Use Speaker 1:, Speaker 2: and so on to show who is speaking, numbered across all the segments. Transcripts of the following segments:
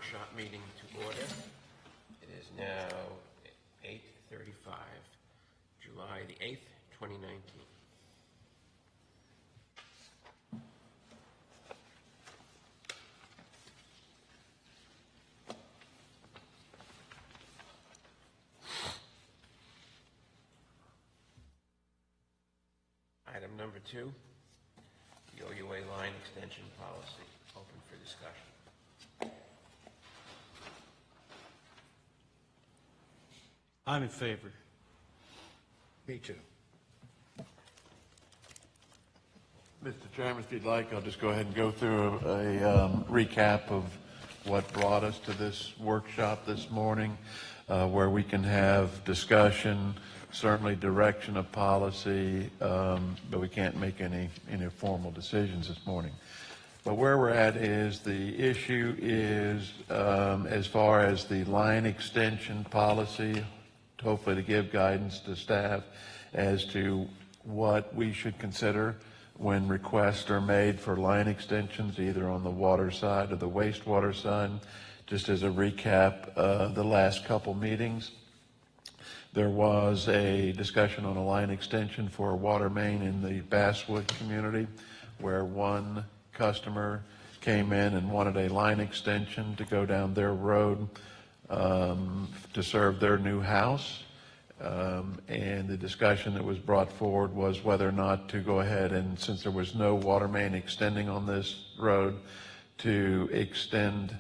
Speaker 1: workshop meeting to order. It is now 8:35, July the 8th, 2019. Item number 2, the OUA line extension policy, open for discussion.
Speaker 2: I'm in favor.
Speaker 3: Me too.
Speaker 4: Mr. Chairman, if you'd like, I'll just go ahead and go through a recap of what brought us to this workshop this morning, where we can have discussion, certainly direction of policy, but we can't make any formal decisions this morning. But where we're at is the issue is as far as the line extension policy, hopefully to give guidance to staff as to what we should consider when requests are made for line extensions, either on the water side or the wastewater side. Just as a recap, the last couple meetings, there was a discussion on a line extension for a water main in the Basswood community, where one customer came in and wanted a line extension to go down their road to serve their new house. And the discussion that was brought forward was whether or not to go ahead and, since there was no water main extending on this road, to extend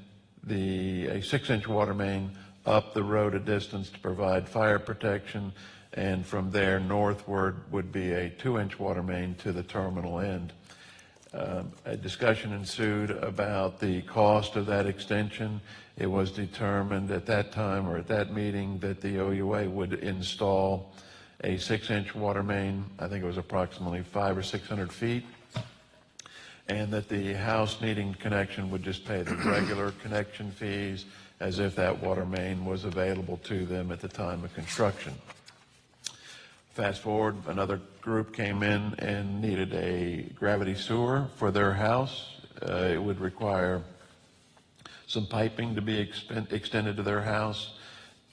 Speaker 4: a 6-inch water main up the road a distance to provide fire protection, and from there northward would be a 2-inch water main to the terminal end. A discussion ensued about the cost of that extension. It was determined at that time, or at that meeting, that the OUA would install a 6-inch water main. I think it was approximately 500 or 600 feet, and that the house needing connection would just pay the regular connection fees as if that water main was available to them at the time of construction. Fast forward, another group came in and needed a gravity sewer for their house. It would require some piping to be extended to their house,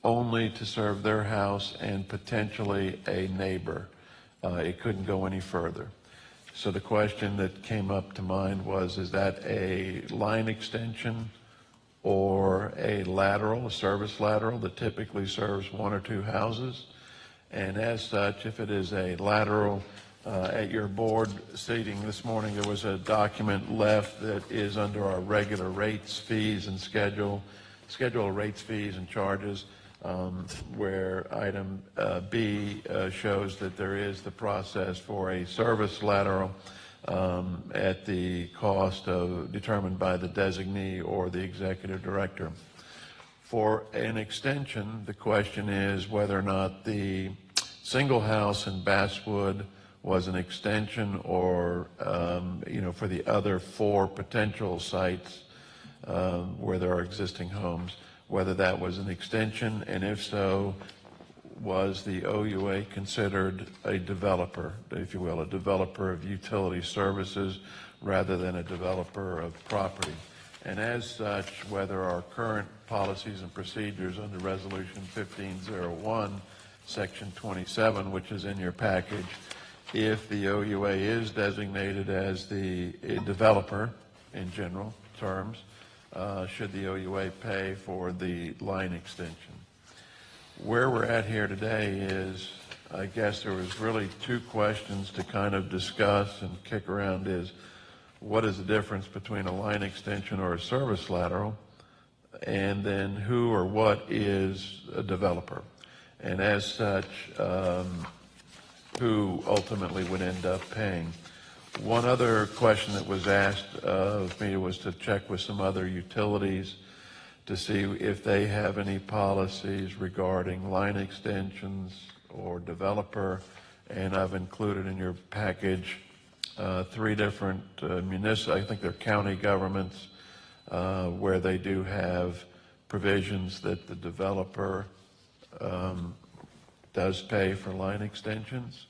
Speaker 4: only to serve their house and potentially a neighbor. It couldn't go any further. So the question that came up to mind was, is that a line extension or a lateral, a service lateral that typically serves 1 or 2 houses? And as such, if it is a lateral, at your board seating this morning, there was a document left that is under our regular rates, fees, and schedule of rates, fees, and charges, where item B shows that there is the process for a service lateral at the cost determined by the designee or the executive director. For an extension, the question is whether or not the single house in Basswood was an extension, or for the other 4 potential sites where there are existing homes, whether that was an extension, and if so, was the OUA considered a developer, if you will, a developer of utility services rather than a developer of property. And as such, whether our current policies and procedures under Resolution 1501, Section 27, which is in your package, if the OUA is designated as the developer in general terms, should the OUA pay for the line extension? Where we're at here today is, I guess there was really 2 questions to kind of discuss and kick around. Is what is the difference between a line extension or a service lateral, and then who or what is a developer, and as such, who ultimately would end up paying. One other question that was asked of me was to check with some other utilities to see if they have any policies regarding line extensions or developer, and I've included in your package 3 different municipal, I think they're county governments, where they do have provisions that the developer does pay for line extensions,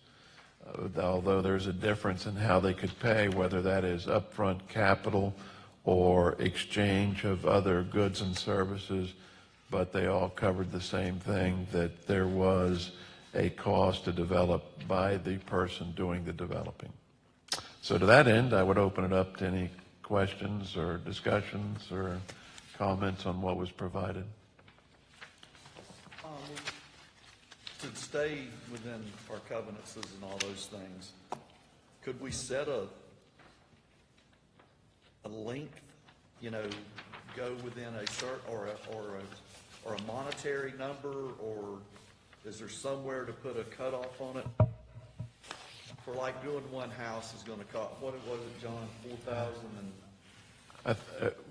Speaker 4: although there's a difference in how they could pay, whether that is upfront capital or exchange of other goods and services, but they all covered the same thing, that there was a cost to develop by the person doing the developing. So to that end, I would open it up to any questions or discussions or comments on what was provided.
Speaker 5: To stay within our covenants and all those things, could we set a length, go within a certain, or a monetary number, or is there somewhere to put a cutoff on it? For like doing one house is gonna cost, what was it, John, 4,000 and?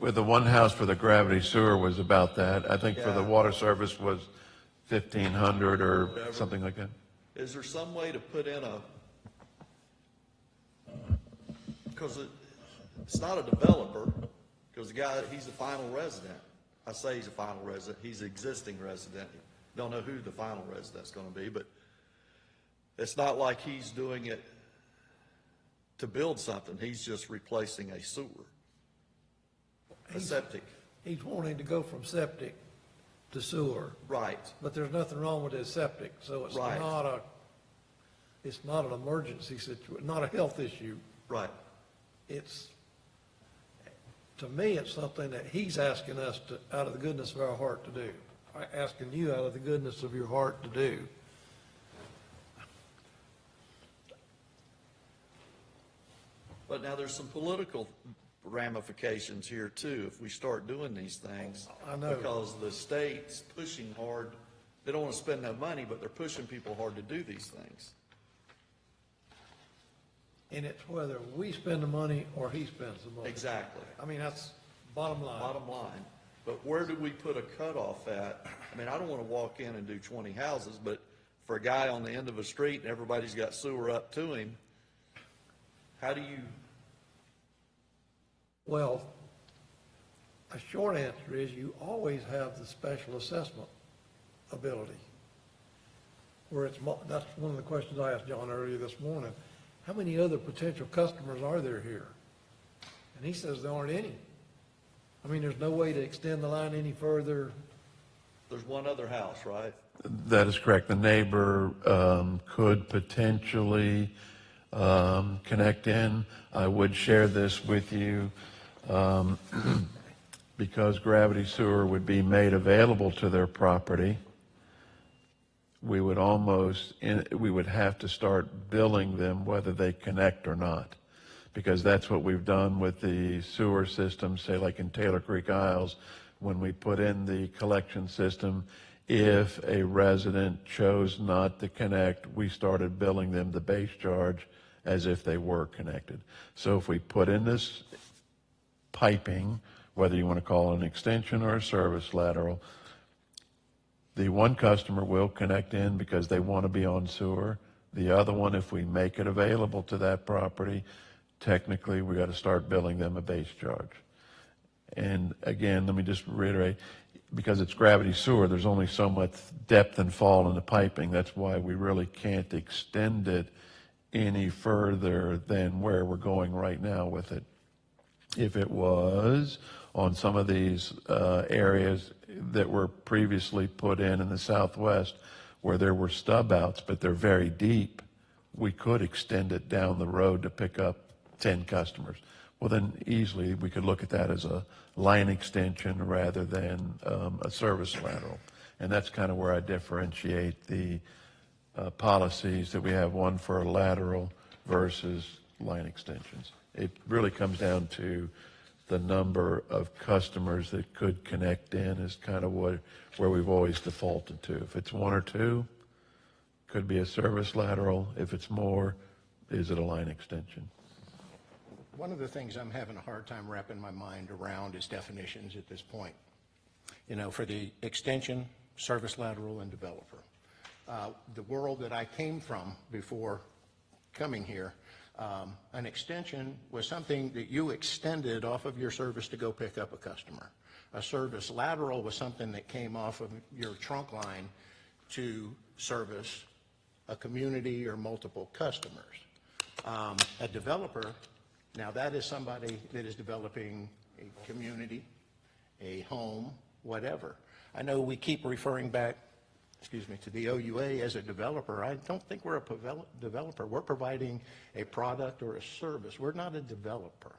Speaker 4: With the one house for the gravity sewer was about that. I think for the
Speaker 5: Yeah.
Speaker 4: water service was 1,500 or
Speaker 5: Whatever.
Speaker 4: something like that.
Speaker 5: Is there some way to put in because it's not a developer, because the guy, he's a final resident. I say he's a final resident, he's an existing resident. Don't know who the final resident's gonna be, but it's not like he's doing it to build something, he's just replacing a sewer, a septic.
Speaker 3: He's wanting to go from septic to sewer,
Speaker 5: Right,
Speaker 3: but there's nothing wrong with his septic, so it's
Speaker 5: Right.
Speaker 3: it's not an emergency situation, not a health issue.
Speaker 5: right.
Speaker 3: It's, to me, it's something that he's asking us to, out of the goodness of our heart to do. Asking you out of the goodness of your heart to do.
Speaker 5: But now there's some political ramifications here too, if we start doing these things.
Speaker 3: I know.
Speaker 5: Because the state's pushing hard, they don't want to spend no money, but they're pushing people hard to do these things.
Speaker 3: And it's whether we spend the money or he spends the money.
Speaker 5: Exactly,
Speaker 3: I mean, that's bottom line.
Speaker 5: bottom line. But where do we put a cutoff at? I mean, I don't want to walk in and do 20 houses, but for a guy on the end of a street and everybody's got sewer up to him, how do you,
Speaker 3: Well, a short answer is you always have the special assessment ability. Where that's one of the questions I asked John earlier this morning. How many other potential customers are there here? And he says there aren't any. I mean, there's no way to extend the line any further.
Speaker 5: there's one other house, right?
Speaker 4: That is correct. The neighbor could potentially connect in. I would share this with you because gravity sewer would be made available to their property. We would have to start billing them whether they connect or not, because that's what we've done with the sewer system, say like in Taylor Creek Isles, when we put in the collection system. If a resident chose not to connect, we started billing them the base charge as if they were connected. So if we put in this piping, whether you want to call it an extension or a service lateral, the one customer will connect in because they want to be on sewer. The other one, if we make it available to that property, technically we got to start billing them a base charge. And again, let me just reiterate, because it's gravity sewer, there's only so much depth and fall in the piping. That's why we really can't extend it any further than where we're going right now with it. If it was on some of these areas that were previously put in the Southwest where there were stub outs, but they're very deep, we could extend it down the road to pick up 10 customers. Well, then easily we could look at that as a line extension rather than a service lateral. And that's kind of where I differentiate the policies, that we have one for a lateral versus line extensions. It really comes down to the number of customers that could connect in is kind of where we've always defaulted to. If it's one or two, could be a service lateral. If it's more, is it a line extension?
Speaker 6: One of the things I'm having a hard time wrapping my mind around is definitions at this point. You know, for the extension, service lateral, and developer. The world that I came from before coming here, an extension was something that you extended off of your service to go pick up a customer. A service lateral was something that came off of your trunk line to service a community or multiple customers. A developer, now that is somebody that is developing a community, a home, whatever. I know we keep referring back, to the OUA as a developer. I don't think we're a developer. We're providing a product or a service. We're not a developer.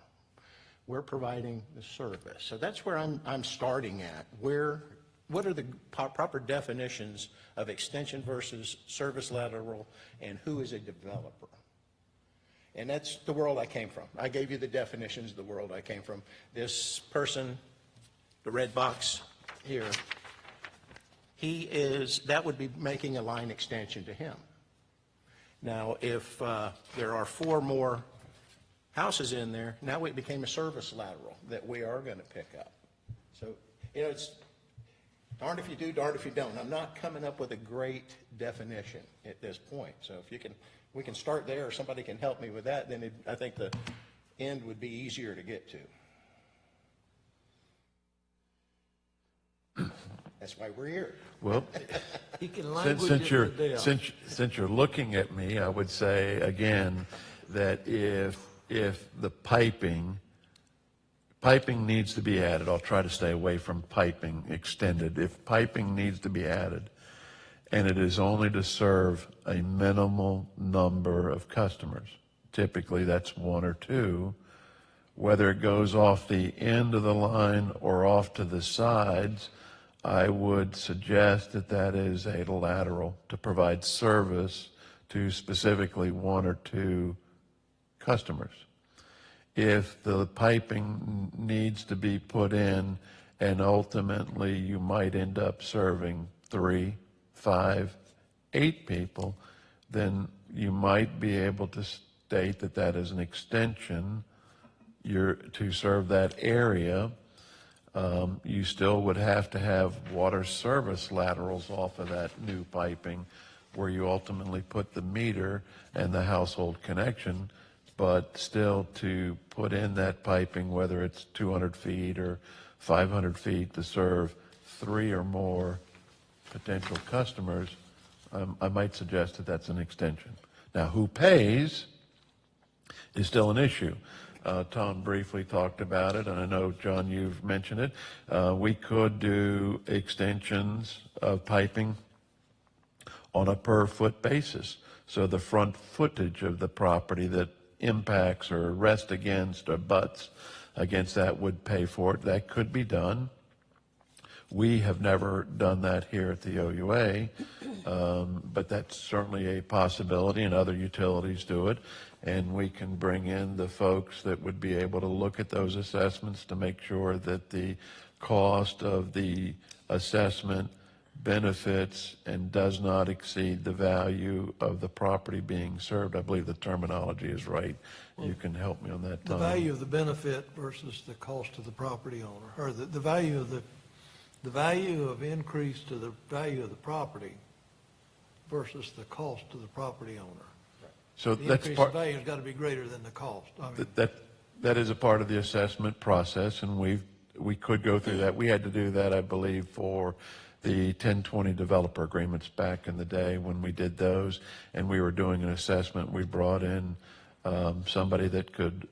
Speaker 6: We're providing the service. So that's where I'm starting at. What are the proper definitions of extension versus service lateral, and who is a developer? And that's the world I came from. I gave you the definitions of the world I came from. This person, the red box here, that would be making a line extension to him. Now, if there are 4 more houses in there, now it became a service lateral that we are going to pick up. So, it's darned if you do, darned if you don't. I'm not coming up with a great definition at this point. So if we can start there, or somebody can help me with that, then I think the end would be easier to get to. That's why we're here.
Speaker 4: Well,
Speaker 3: He can
Speaker 4: since,
Speaker 3: language
Speaker 4: since
Speaker 3: it
Speaker 4: you're
Speaker 3: to death.
Speaker 4: since you're looking at me, I would say again that if the piping needs to be added, I'll try to stay away from piping extended. If piping needs to be added, and it is only to serve a minimal number of customers, typically that's 1 or 2, whether it goes off the end of the line or off to the sides, I would suggest that is a lateral to provide service to specifically 1 or 2 customers. If the piping needs to be put in and ultimately you might end up serving 3, 5, 8 people, then you might be able to state that is an extension to serve that area. You still would have to have water service laterals off of that new piping where you ultimately put the meter and the household connection, but still to put in that piping, whether it's 200 feet or 500 feet to serve 3 or more potential customers, I might suggest that's an extension. Now, who pays is still an issue. Tom briefly talked about it, and I know, John, you've mentioned it. We could do extensions of piping on a per foot basis. So the front footage of the property that impacts or rests against or butts against that would pay for it. That could be done. We have never done that here at the OUA, but that's certainly a possibility, and other utilities do it. And we can bring in the folks that would be able to look at those assessments to make sure that the cost of the assessment benefits and does not exceed the value of the property being served. I believe the terminology is right. You can help me on that,
Speaker 3: The
Speaker 4: Tom.
Speaker 3: value of the benefit versus the cost to the property owner, or the value of increase to the value of the property versus the cost to the property owner.
Speaker 4: So
Speaker 3: The
Speaker 4: that's
Speaker 3: increase in
Speaker 4: part.
Speaker 3: value has got to be greater than the cost. I mean,
Speaker 4: That is a part of the assessment process, and we could go through that. We had to do that, I believe, for the 1020 developer agreements back in the day when we did those, and we were doing an assessment. We brought in somebody that could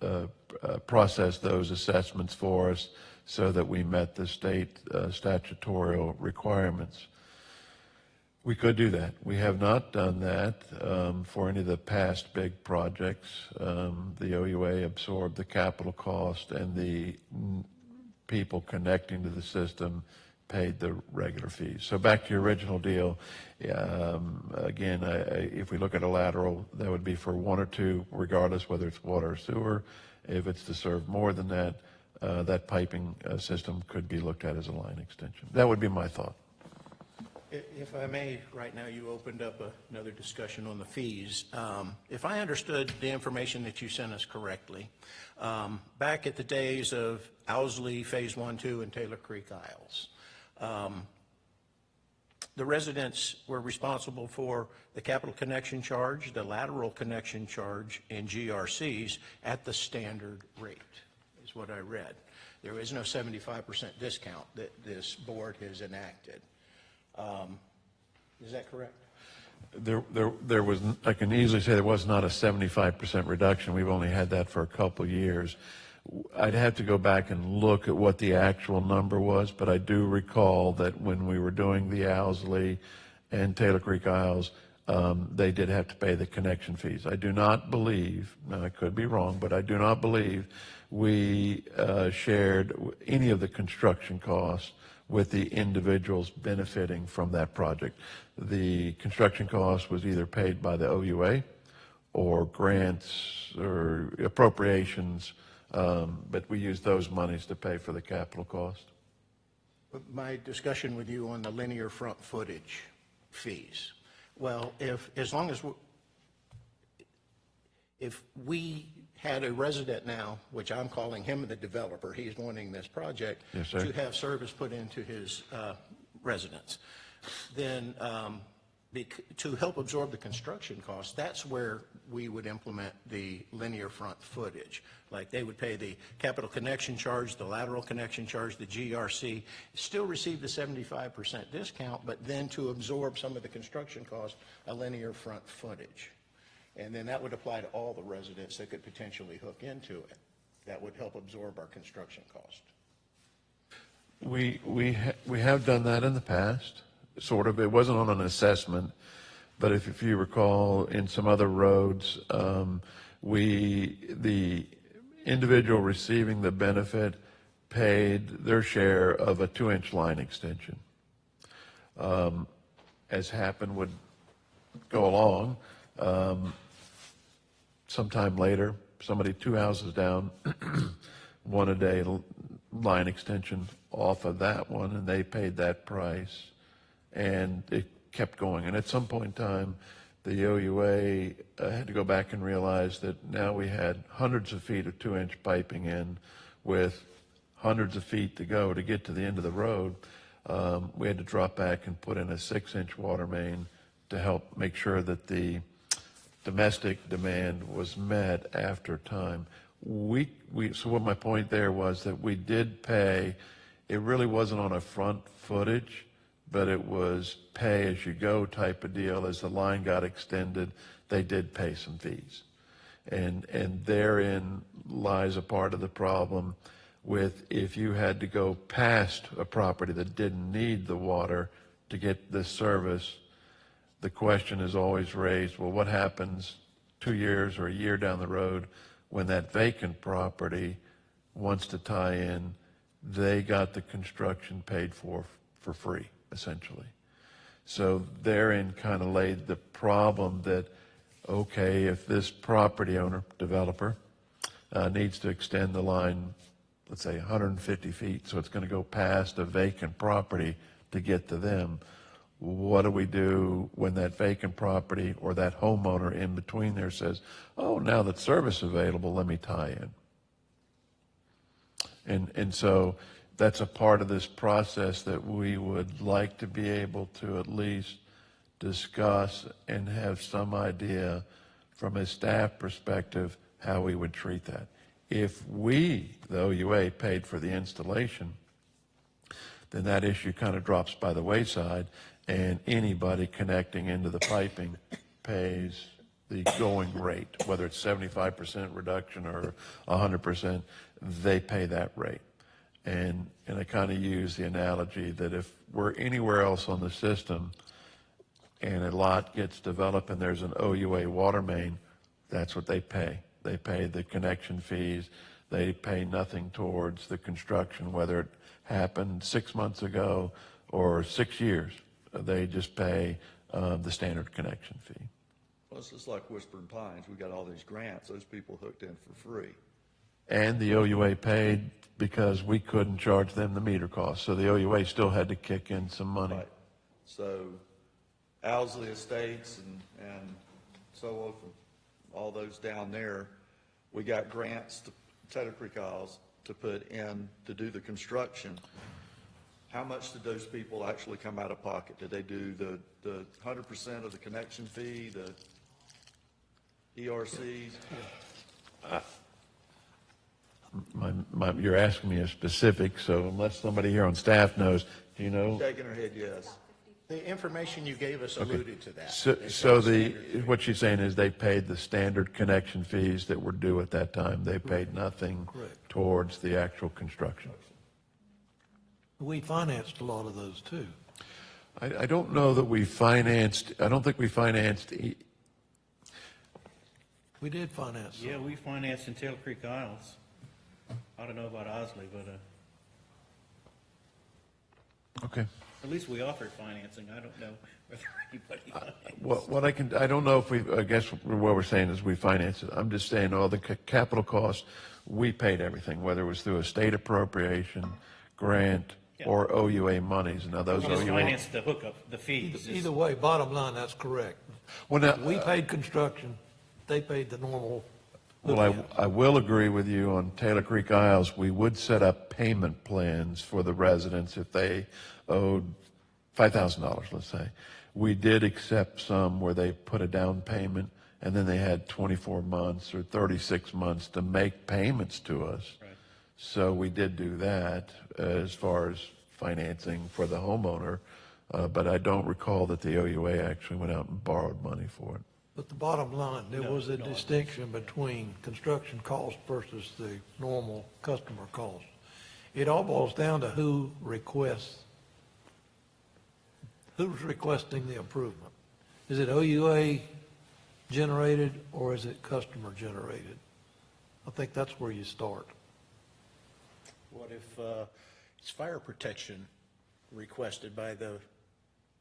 Speaker 4: process those assessments for us so that we met the state statutorial requirements. We could do that. We have not done that for any of the past big projects. The OUA absorbed the capital cost, and the people connecting to the system paid the regular fees. So back to your original deal, again, if we look at a lateral, that would be for 1 or 2, regardless whether it's water or sewer. If it's to serve more than that, that piping system could be looked at as a line extension. That would be my thought.
Speaker 6: If I may, right now you opened up another discussion on the fees. If I understood the information that you sent us correctly, back at the days of Owsley Phase 1, 2, and Taylor Creek Isles, the residents were responsible for the capital connection charge, the lateral connection charge, and GRCs at the standard rate, is what I read. There is no 75% discount that this board has enacted. Is that correct?
Speaker 4: There was, I can easily say there was not a 75% reduction. We've only had that for a couple of years. I'd have to go back and look at what the actual number was, but I do recall that when we were doing the Owsley and Taylor Creek Isles, they did have to pay the connection fees. I do not believe, now I could be wrong, but I do not believe we shared any of the construction costs with the individuals benefiting from that project. The construction cost was either paid by the OUA or grants or appropriations, but we used those monies to pay for the capital cost.
Speaker 6: My discussion with you on the linear front footage fees. Well, as long as if we had a resident now, which I'm calling him the developer, he's wanting this project
Speaker 4: Yes, sir.
Speaker 6: to have service put into his residence, then to help absorb the construction costs, that's where we would implement the linear front footage. Like they would pay the capital connection charge, the lateral connection charge, the GRC, still receive the 75% discount, but then to absorb some of the construction costs, a linear front footage. And then that would apply to all the residents that could potentially hook into it. That would help absorb our construction cost.
Speaker 4: We have done that in the past, sort of. It wasn't on an assessment, but if you recall, in some other roads, the individual receiving the benefit paid their share of a 2-inch line extension. As happened would go along, sometime later, somebody 2 houses down wanted a line extension off of that one, and they paid that price, and it kept going. And at some point in time, the OUA had to go back and realize that now we had hundreds of feet of 2-inch piping in with hundreds of feet to go to get to the end of the road. We had to drop back and put in a 6-inch water main to help make sure that the domestic demand was met after time. So what my point there was that we did pay, it really wasn't on a front footage, but it was pay as you go type of deal. As the line got extended, they did pay some fees. And therein lies a part of the problem with if you had to go past a property that didn't need the water to get this service, the question is always raised, well, what happens 2 years or a year down the road when that vacant property wants to tie in? They got the construction paid for free, essentially. So therein kind of laid the problem that, okay, if this property owner, developer, needs to extend the line, let's say 150 feet, so it's going to go past a vacant property to get to them, what do we do when that vacant property or that homeowner in between there says, oh, now that service is available, let me tie in? And so that's a part of this process that we would like to be able to at least discuss and have some idea from a staff perspective how we would treat that. If we, the OUA, paid for the installation, then that issue kind of drops by the wayside, and anybody connecting into the piping pays the going rate, whether it's 75% reduction or 100%, they pay that rate. And I kind of use the analogy that if we're anywhere else on the system and a lot gets developed and there's an OUA water main, that's what they pay. They pay the connection fees. They pay nothing towards the construction, whether it happened 6 months ago or 6 years. They just pay the standard connection fee.
Speaker 5: Well, it's just like Whispering Pines. We got all these grants. Those people hooked in for free.
Speaker 4: And the OUA paid because we couldn't charge them the meter cost. So the OUA still had to kick in some money.
Speaker 5: Right. So Owsley Estates and so on, all those down there, we got grants to Taylor Creek Isles to put in to do the construction. How much did those people actually come out of pocket? Did they do the 100% of the connection fee, the ERCs?
Speaker 4: You're asking me a specific, so unless somebody here on staff knows, do you know?
Speaker 5: Shaking her head, yes.
Speaker 6: The information you gave us alluded to that.
Speaker 4: So,
Speaker 6: They
Speaker 4: so
Speaker 6: said
Speaker 4: the,
Speaker 6: standard.
Speaker 4: what she's saying is they paid the standard connection fees that were due at that time. They paid nothing
Speaker 3: Correct.
Speaker 4: towards the actual construction.
Speaker 3: We financed a lot of those too.
Speaker 4: I don't know that we financed, I don't think we financed,
Speaker 3: We did finance some.
Speaker 2: Yeah, we financed in Taylor Creek Isles. I don't know about Osley, but
Speaker 4: okay.
Speaker 2: at least we offered financing. I don't know whether anybody financed.
Speaker 4: What I can, I don't know if we, I guess what we're saying is we financed it. I'm just saying all the capital costs, we paid everything, whether it was through a state appropriation, grant, or OUA monies. Now, those
Speaker 2: We just
Speaker 4: OUA.
Speaker 2: financed the hookup, the fees.
Speaker 3: Either way, bottom line, that's correct.
Speaker 4: Well, now,
Speaker 3: We paid construction, they paid the normal.
Speaker 4: well, I will agree with you on Taylor Creek Isles. We would set up payment plans for the residents if they owed $5,000, let's say. We did accept some where they put a down payment and then they had 24 months or 36 months to make payments to us.
Speaker 2: Right.
Speaker 4: So we did do that as far as financing for the homeowner, but I don't recall that the OUA actually went out and borrowed money for it.
Speaker 3: But the bottom line, there was a distinction between construction cost versus the normal customer cost. It all boils down to who requests, who's requesting the improvement. Is it OUA generated or is it customer generated? I think that's where you start.
Speaker 6: What if it's fire protection requested by the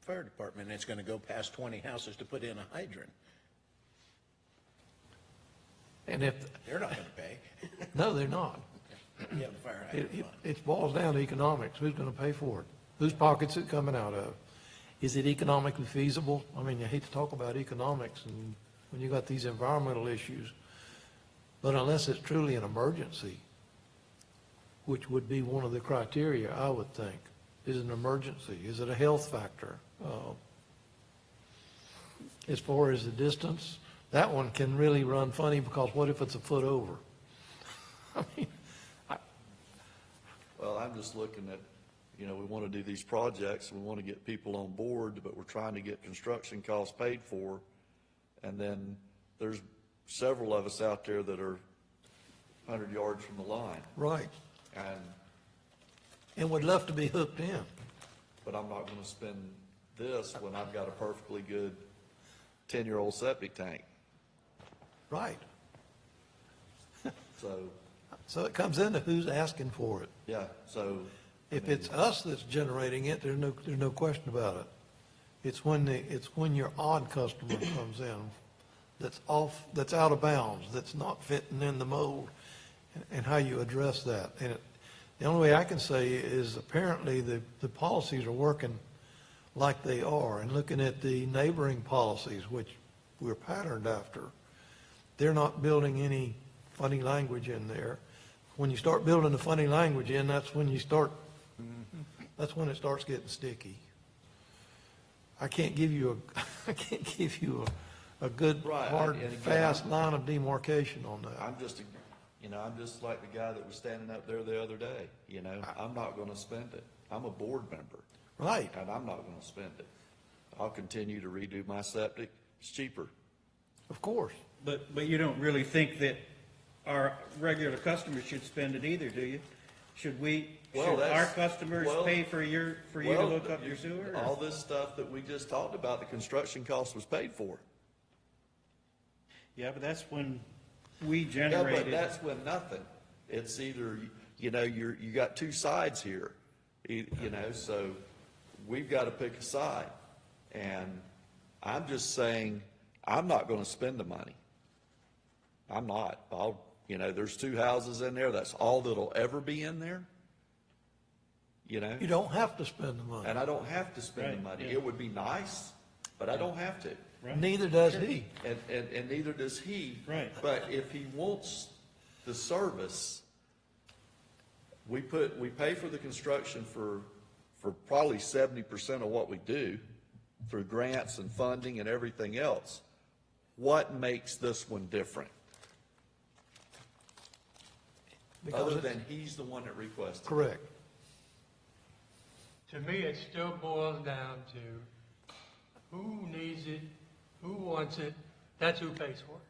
Speaker 6: fire department, and it's going to go past 20 houses to put in a hydrant?
Speaker 3: And if,
Speaker 6: They're not going to pay.
Speaker 3: no, they're not.
Speaker 6: You have a fire hydrant fund.
Speaker 3: It boils down to economics. Who's going to pay for it? Whose pocket's it coming out of? Is it economically feasible? I mean, you hate to talk about economics and when you got these environmental issues, but unless it's truly an emergency, which would be one of the criteria, I would think. Is it an emergency? Is it a health factor? As far as the distance, that one can really run funny because what if it's a foot over? I mean,
Speaker 5: Well, I'm just looking at, we want to do these projects, we want to get people on board, but we're trying to get construction costs paid for. And then there's several of us out there that are 100 yards from the line.
Speaker 3: right.
Speaker 5: And,
Speaker 3: And would love to be hooked in.
Speaker 5: but I'm not going to spend this when I've got a perfectly good 10-year-old septic tank.
Speaker 3: Right.
Speaker 5: So,
Speaker 3: So it comes into who's asking for it.
Speaker 5: yeah, so.
Speaker 3: If it's us that's generating it, there's no question about it. It's when your odd customer comes in that's that's out of bounds, that's not fitting in the mold, and how you address that. And the only way I can say is apparently the policies are working like they are, and looking at the neighboring policies, which we're patterned after, they're not building any funny language in there. When you start building the funny language in, that's when it starts getting sticky. I can't give you a good,
Speaker 5: Right,
Speaker 3: hard,
Speaker 5: and again,
Speaker 3: fast line of demarcation on that.
Speaker 5: I'm just like the guy that was standing up there the other day, I'm not going to spend it. I'm a board member,
Speaker 3: Right,
Speaker 5: and I'm not going to spend it. I'll continue to redo my septic. It's cheaper.
Speaker 3: of course.
Speaker 2: But you don't really think that our regular customers should spend it either, do you? Should our
Speaker 5: that's-
Speaker 2: customers
Speaker 5: well-
Speaker 2: pay for you to hook up your sewer? or-
Speaker 5: All this stuff that we just talked about, the construction cost was paid for.
Speaker 2: Yeah, but that's when we
Speaker 5: Yeah, but
Speaker 2: generated.
Speaker 5: that's when nothing. It's either, you got two sides here, so we've got to pick a side. And I'm just saying, I'm not going to spend the money. I'm not. There's two houses in there. That's all that'll ever be in there.
Speaker 3: You don't have to spend the money.
Speaker 5: And I don't have to spend the
Speaker 2: Right,
Speaker 5: money.
Speaker 2: yeah.
Speaker 5: It would be nice, but I don't have to.
Speaker 2: Right.
Speaker 3: Neither does he.
Speaker 5: And neither does he.
Speaker 2: Right.
Speaker 5: But if he wants the service, we pay for the construction for probably 70% of what we do through grants and funding and everything else. What makes this one different?
Speaker 3: Because
Speaker 5: Other
Speaker 3: it's-
Speaker 5: than he's the one that requested.
Speaker 3: Correct.
Speaker 7: To me, it still boils down to who needs it, who wants it, that's who pays for it.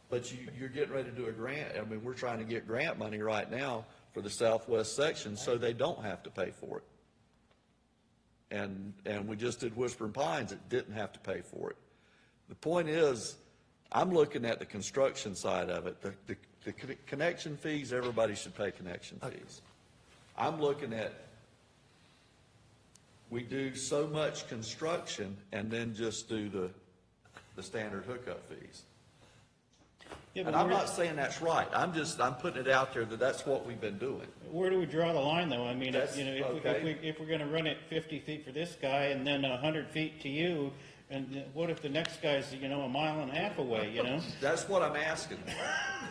Speaker 5: But you're getting ready to do a grant. I mean, we're trying to get grant money right now for the southwest section, so they don't have to pay for it. And we just did Whispering Pines, it didn't have to pay for it. The point is, I'm looking at the construction side of it. The connection fees, everybody should pay connection fees. I'm looking at, we do so much construction and then just do the standard hookup fees.
Speaker 2: Yeah, but
Speaker 5: And I'm
Speaker 2: where-
Speaker 5: not saying that's right. I'm putting it out there that that's what we've been doing.
Speaker 2: Where do we draw the line, though? I mean,
Speaker 5: That's-
Speaker 2: if we're gonna run it 50 feet for this guy and then 100 feet to you, and what if the next guy's, a mile and a half away,
Speaker 5: That's what I'm asking.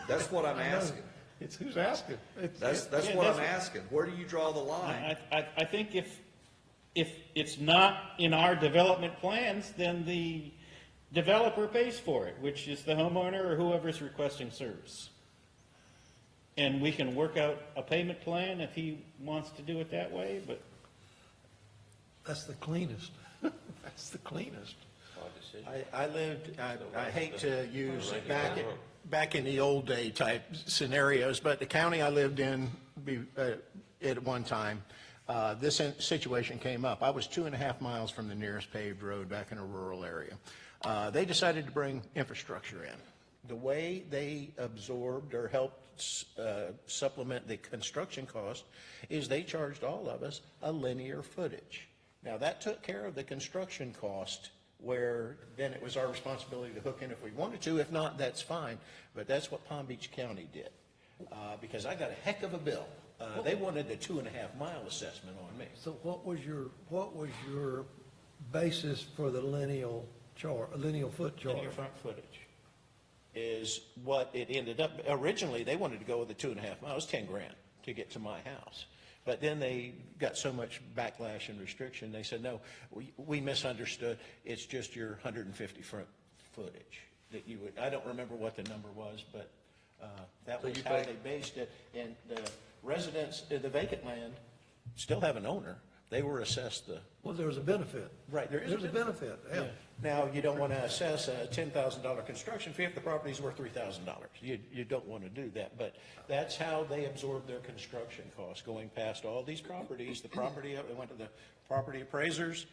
Speaker 5: That's what I'm asking.
Speaker 3: It's who's asking.
Speaker 5: That's
Speaker 2: Yeah,
Speaker 5: what I'm
Speaker 2: that's-
Speaker 5: asking. Where do you draw the line?
Speaker 2: I think if it's not in our development plans, then the developer pays for it, which is the homeowner or whoever's requesting service. And we can work out a payment plan if he wants to do it that way, but
Speaker 3: That's the cleanest. That's the cleanest.
Speaker 6: I hate to use back in the old day type scenarios, but the county I lived in at one time, this situation came up. I was 2.5 miles from the nearest paved road back in a rural area. They decided to bring infrastructure in. The way they absorbed or helped supplement the construction cost is they charged all of us a linear footage. Now, that took care of the construction cost, where then it was our responsibility to hook in if we wanted to. If not, that's fine. But that's what Palm Beach County did, because I got a heck of a bill. They wanted the 2.5-mile assessment on me.
Speaker 3: So what was your basis for the lineal foot charge?
Speaker 6: Linear front footage is what it ended up. Originally, they wanted to go with the 2.5 miles, $10,000 to get to my house. But then they got so much backlash and restriction, they said, no, we misunderstood. It's just your 150 front footage that you would, I don't remember what the number was, but that was how they based it. And the residents, the vacant land, still have an owner. They were assessed the.
Speaker 3: Well, there's a benefit.
Speaker 6: Right, there is
Speaker 3: There's a benefit, yeah.
Speaker 6: Now, you don't want to assess a $10,000 construction fee if the property's worth $3,000. You don't want to do that, but that's how they absorb their construction costs, going past all these properties. The property, they went to the property appraisers,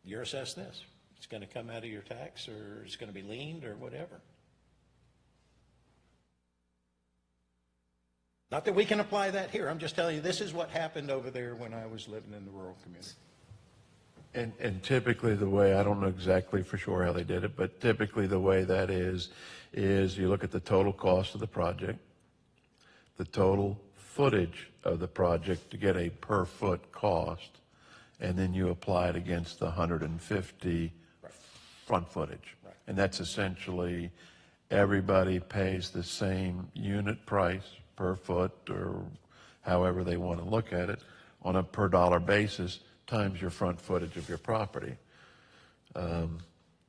Speaker 6: you're assessed this. It's going to come out of your tax, or it's going to be liened, or whatever. Not that we can apply that here. I'm just telling you, this is what happened over there when I was living in the rural community.
Speaker 4: And typically the way, I don't know exactly for sure how they did it, but typically the way that is you look at the total cost of the project, the total footage of the project to get a per foot cost, and then you apply it against the 150 front footage.
Speaker 6: Right.
Speaker 4: And that's essentially, everybody pays the same unit price per foot, or however they want to look at it, on a per dollar basis, times your front footage of your property.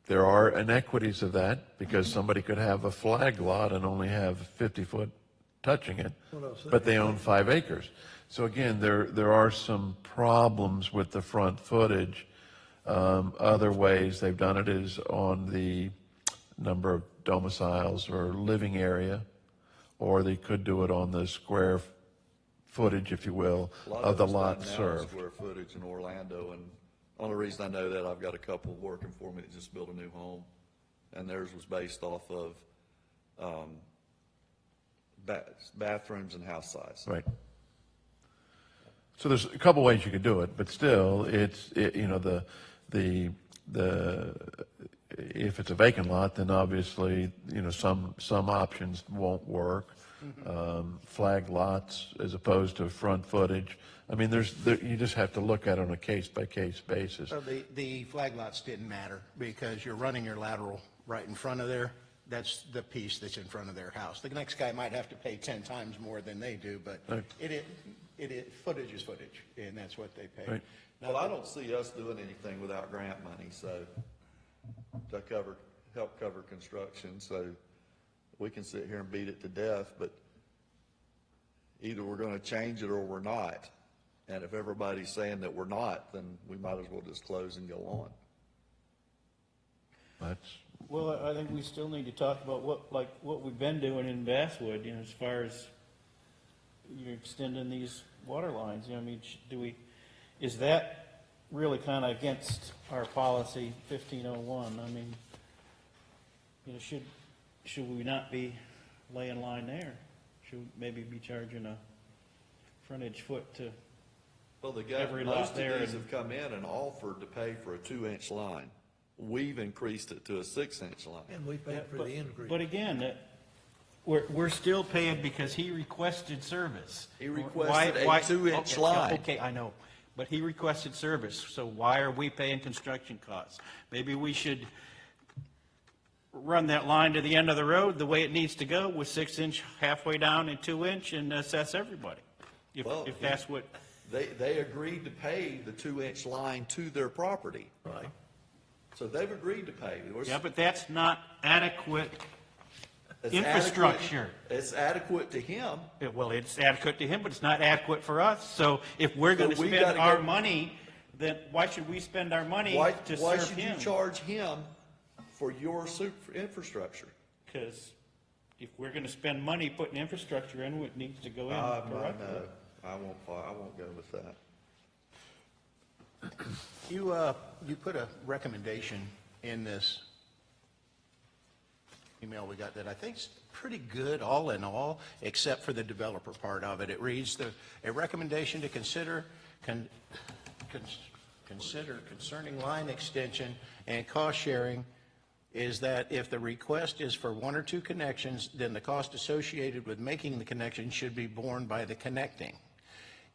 Speaker 4: There are inequities of that, because somebody could have a flag lot and only have 50 foot touching it, but they own 5 acres. So again, there are some problems with the front footage. Other ways they've done it is on the number of domiciles or living area, or they could do it on the square footage, if you will, of the lot served.
Speaker 5: Square footage in Orlando, and the only reason I know that, I've got a couple working for me that just built a new home, and theirs was based off of bathrooms and house size.
Speaker 4: Right. So there's a couple ways you could do it, but still, if it's a vacant lot, then obviously, some options won't work. Flag lots as opposed to front footage. I mean, you just have to look at it on a case-by-case basis.
Speaker 6: So the flag lots didn't matter, because you're running your lateral right in front of there. That's the piece that's in front of their house. The next guy might have to pay 10 times more than they do, but
Speaker 4: Right.
Speaker 6: footage is footage, and that's what they pay.
Speaker 4: Right.
Speaker 5: Well, I don't see us doing anything without grant money, so, to help cover construction, so we can sit here and beat it to death, but either we're gonna change it or we're not. And if everybody's saying that we're not, then we might as well just close and go on.
Speaker 4: That's,
Speaker 2: Well, I think we still need to talk about what we've been doing in Basswood, you know, as far as you're extending these water lines, you know, I mean, is that really kind of against our policy 1501? I mean, you know, should we not be laying line there? Should we maybe be charging a frontage foot to,
Speaker 5: Well,
Speaker 2: Every
Speaker 5: most
Speaker 2: lot
Speaker 5: of
Speaker 2: there
Speaker 5: these
Speaker 2: and-
Speaker 5: have come in and offered to pay for a 2-inch line. We've increased it to a 6-inch line.
Speaker 3: And we paid for the increase.
Speaker 2: but again, we're still paying because he requested service.
Speaker 5: He requested a 2-inch
Speaker 2: okay,
Speaker 5: line.
Speaker 2: Okay, I know, but he requested service, so why are we paying construction costs? Maybe we should run that line to the end of the road the way it needs to go, with 6-inch halfway down and 2-inch, and assess everybody.
Speaker 5: Well,
Speaker 2: If that's what,
Speaker 5: They agreed to pay the 2-inch line to their property.
Speaker 3: Right.
Speaker 5: So they've agreed to pay.
Speaker 2: yeah, but that's not adequate
Speaker 5: It's
Speaker 2: infrastructure.
Speaker 5: adequate- It's adequate to him.
Speaker 2: Well, it's adequate to him, but it's not adequate for us. So if we're going to
Speaker 5: So we
Speaker 2: spend
Speaker 5: gotta
Speaker 2: our
Speaker 5: go-
Speaker 2: money, then why should we spend our money
Speaker 5: Why
Speaker 2: to
Speaker 5: should
Speaker 2: serve
Speaker 5: you
Speaker 2: him?
Speaker 5: charge him for your infrastructure?
Speaker 2: Because if we're going to spend money putting infrastructure in, it needs to go in correctly.
Speaker 5: No, I won't go with that.
Speaker 6: You put a recommendation in this email we got that I think's pretty good all in all, except for the developer part of it. It reads a recommendation to consider concerning line extension and cost sharing is that if the request is for 1 or 2 connections, then the cost associated with making the connection should be borne by the connecting.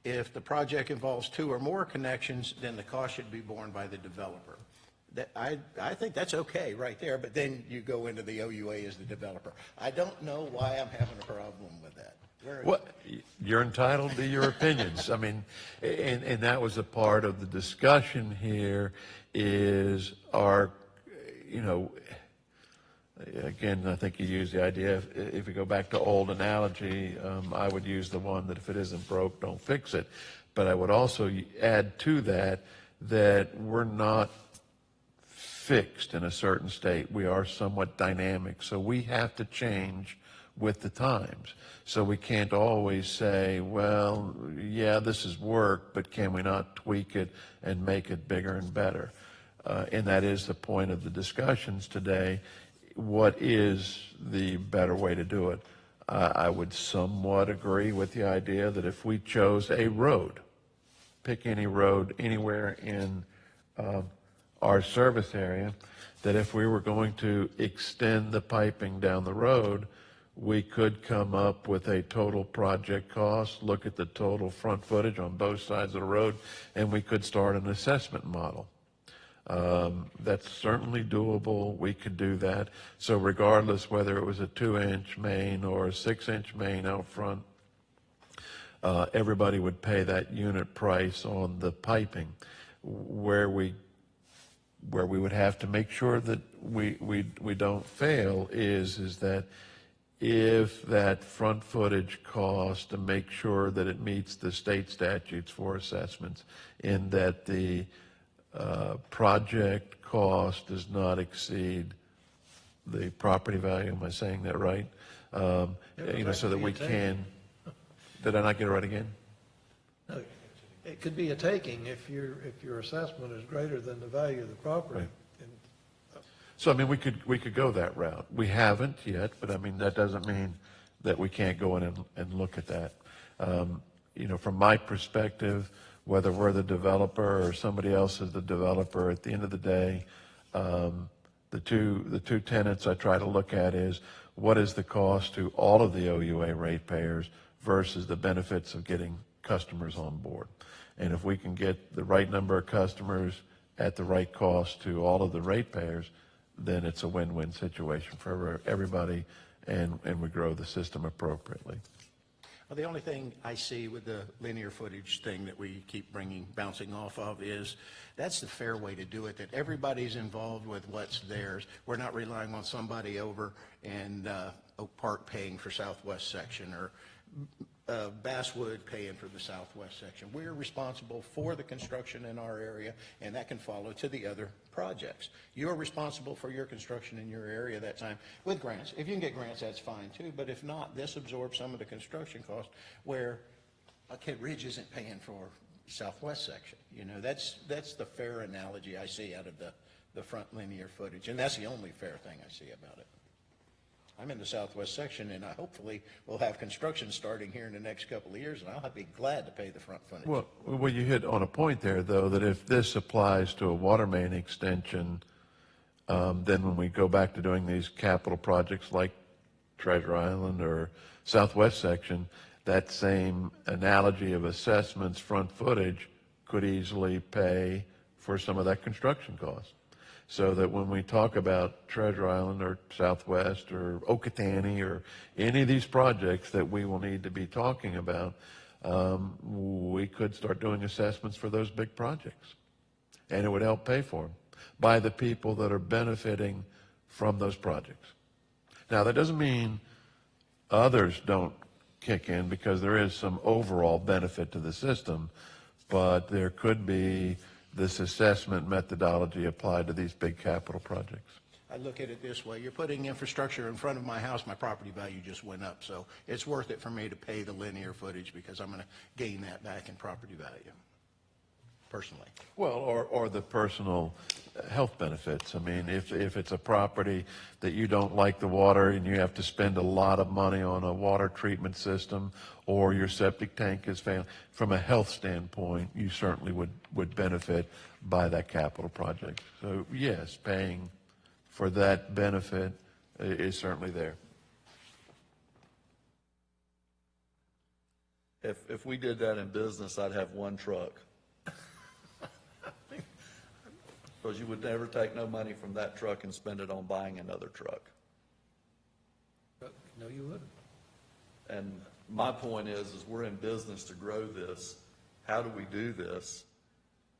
Speaker 6: If the project involves 2 or more connections, then the cost should be borne by the developer. I think that's okay right there, but then you go into the OUA as the developer. I don't know why I'm having a problem with that.
Speaker 4: well, you're entitled to your opinions. I mean, and that was a part of the discussion here is our, you know, again, I think you use the idea, if you go back to old analogy, I would use the one that if it isn't broke, don't fix it. But I would also add to that we're not fixed in a certain state. We are somewhat dynamic. So we have to change with the times. So we can't always say, well, yeah, this is work, but can we not tweak it and make it bigger and better? And that is the point of the discussions today. What is the better way to do it? I would somewhat agree with the idea that if we chose a road, pick any road anywhere in our service area, that if we were going to extend the piping down the road, we could come up with a total project cost, look at the total front footage on both sides of the road, and we could start an assessment model. That's certainly doable. We could do that. So regardless whether it was a 2-inch main or a 6-inch main out front, everybody would pay that unit price on the piping. Where we would have to make sure that we don't fail is that if that front footage cost, to make sure that it meets the state statutes for assessments, in that the project cost does not exceed the property value. Am I saying that right? You know, so that we can. Did I not get it right again?
Speaker 3: No, it could be a taking if your assessment is greater than the value of the property.
Speaker 4: Right.
Speaker 3: And
Speaker 4: So, I mean, we could go that route. We haven't yet, but I mean, that doesn't mean that we can't go in and look at that. You know, from my perspective, whether we're the developer or somebody else is the developer, at the end of the day, the two tenets I try to look at is what is the cost to all of the OUA ratepayers versus the benefits of getting customers on board. And if we can get the right number of customers at the right cost to all of the ratepayers, then it's a win-win situation for everybody, and we grow the system appropriately.
Speaker 6: Well, the only thing I see with the linear footage thing that we keep bouncing off of is that's the fair way to do it, that everybody's involved with what's theirs. We're not relying on somebody over in Oak Park paying for Southwest section, or Basswood paying for the southwest section. We're responsible for the construction in our area, and that can follow to the other projects. You're responsible for your construction in your area that time with grants. If you can get grants, that's fine too, but if not, this absorbs some of the construction cost where Kent Ridge isn't paying for southwest section. You know, that's the fair analogy I see out of the front linear footage, and that's the only fair thing I see about it. I'm in the southwest section, and I hopefully will have construction starting here in the next couple of years, and I'll be glad to pay the front frontage.
Speaker 4: Well, you hit on a point there, though, that if this applies to a water main extension, then when we go back to doing these capital projects like Treasure Island or Southwest section, that same analogy of assessments, front footage, could easily pay for some of that construction cost. So that when we talk about Treasure Island or Southwest or Okatani or any of these projects that we will need to be talking about, we could start doing assessments for those big projects. And it would help pay for them by the people that are benefiting from those projects. Now, that doesn't mean others don't kick in, because there is some overall benefit to the system, but there could be this assessment methodology applied to these big capital projects.
Speaker 6: I look at it this way: you're putting infrastructure in front of my house, my property value just went up, so it's worth it for me to pay the linear footage because I'm going to gain that back in property value, personally.
Speaker 4: Well, or the personal health benefits. I mean, if it's a property that you don't like the water and you have to spend a lot of money on a water treatment system, or your septic tank is failing, from a health standpoint, you certainly would benefit by that capital project. So yes, paying for that benefit is certainly there.
Speaker 5: If we did that in business, I'd have one truck. Because you would never take no money from that truck and spend it on buying another truck.
Speaker 3: No, you wouldn't.
Speaker 5: And my point is we're in business to grow this. How do we do this?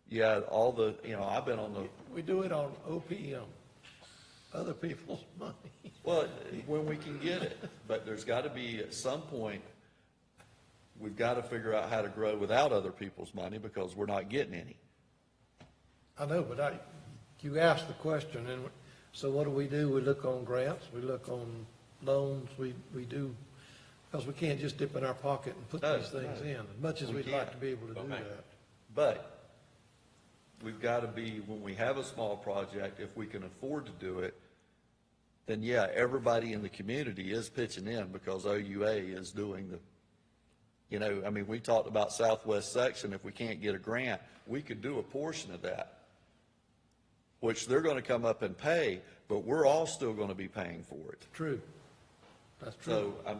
Speaker 5: Yeah, all the, I've been on the,
Speaker 3: We do it on OPM, other people's money.
Speaker 5: well, when we can get it, but there's got to be, at some point, we've got to figure out how to grow without other people's money because we're not getting any.
Speaker 3: I know, but you asked the question, and so what do? We look on grants, we look on loans, we do, because we can't just dip in our pocket and put
Speaker 5: No,
Speaker 3: these things in, as much as
Speaker 5: We
Speaker 3: we'd like
Speaker 5: can't.
Speaker 3: to be able to do that.
Speaker 5: But we've got to be, when we have a small project, if we can afford to do it, then yeah, everybody in the community is pitching in because OUA is doing the, we talked about Southwest section. If we can't get a grant, we could do a portion of that, which they're going to come up and pay, but we're all still going to be paying for it.
Speaker 3: True. That's true.
Speaker 5: So,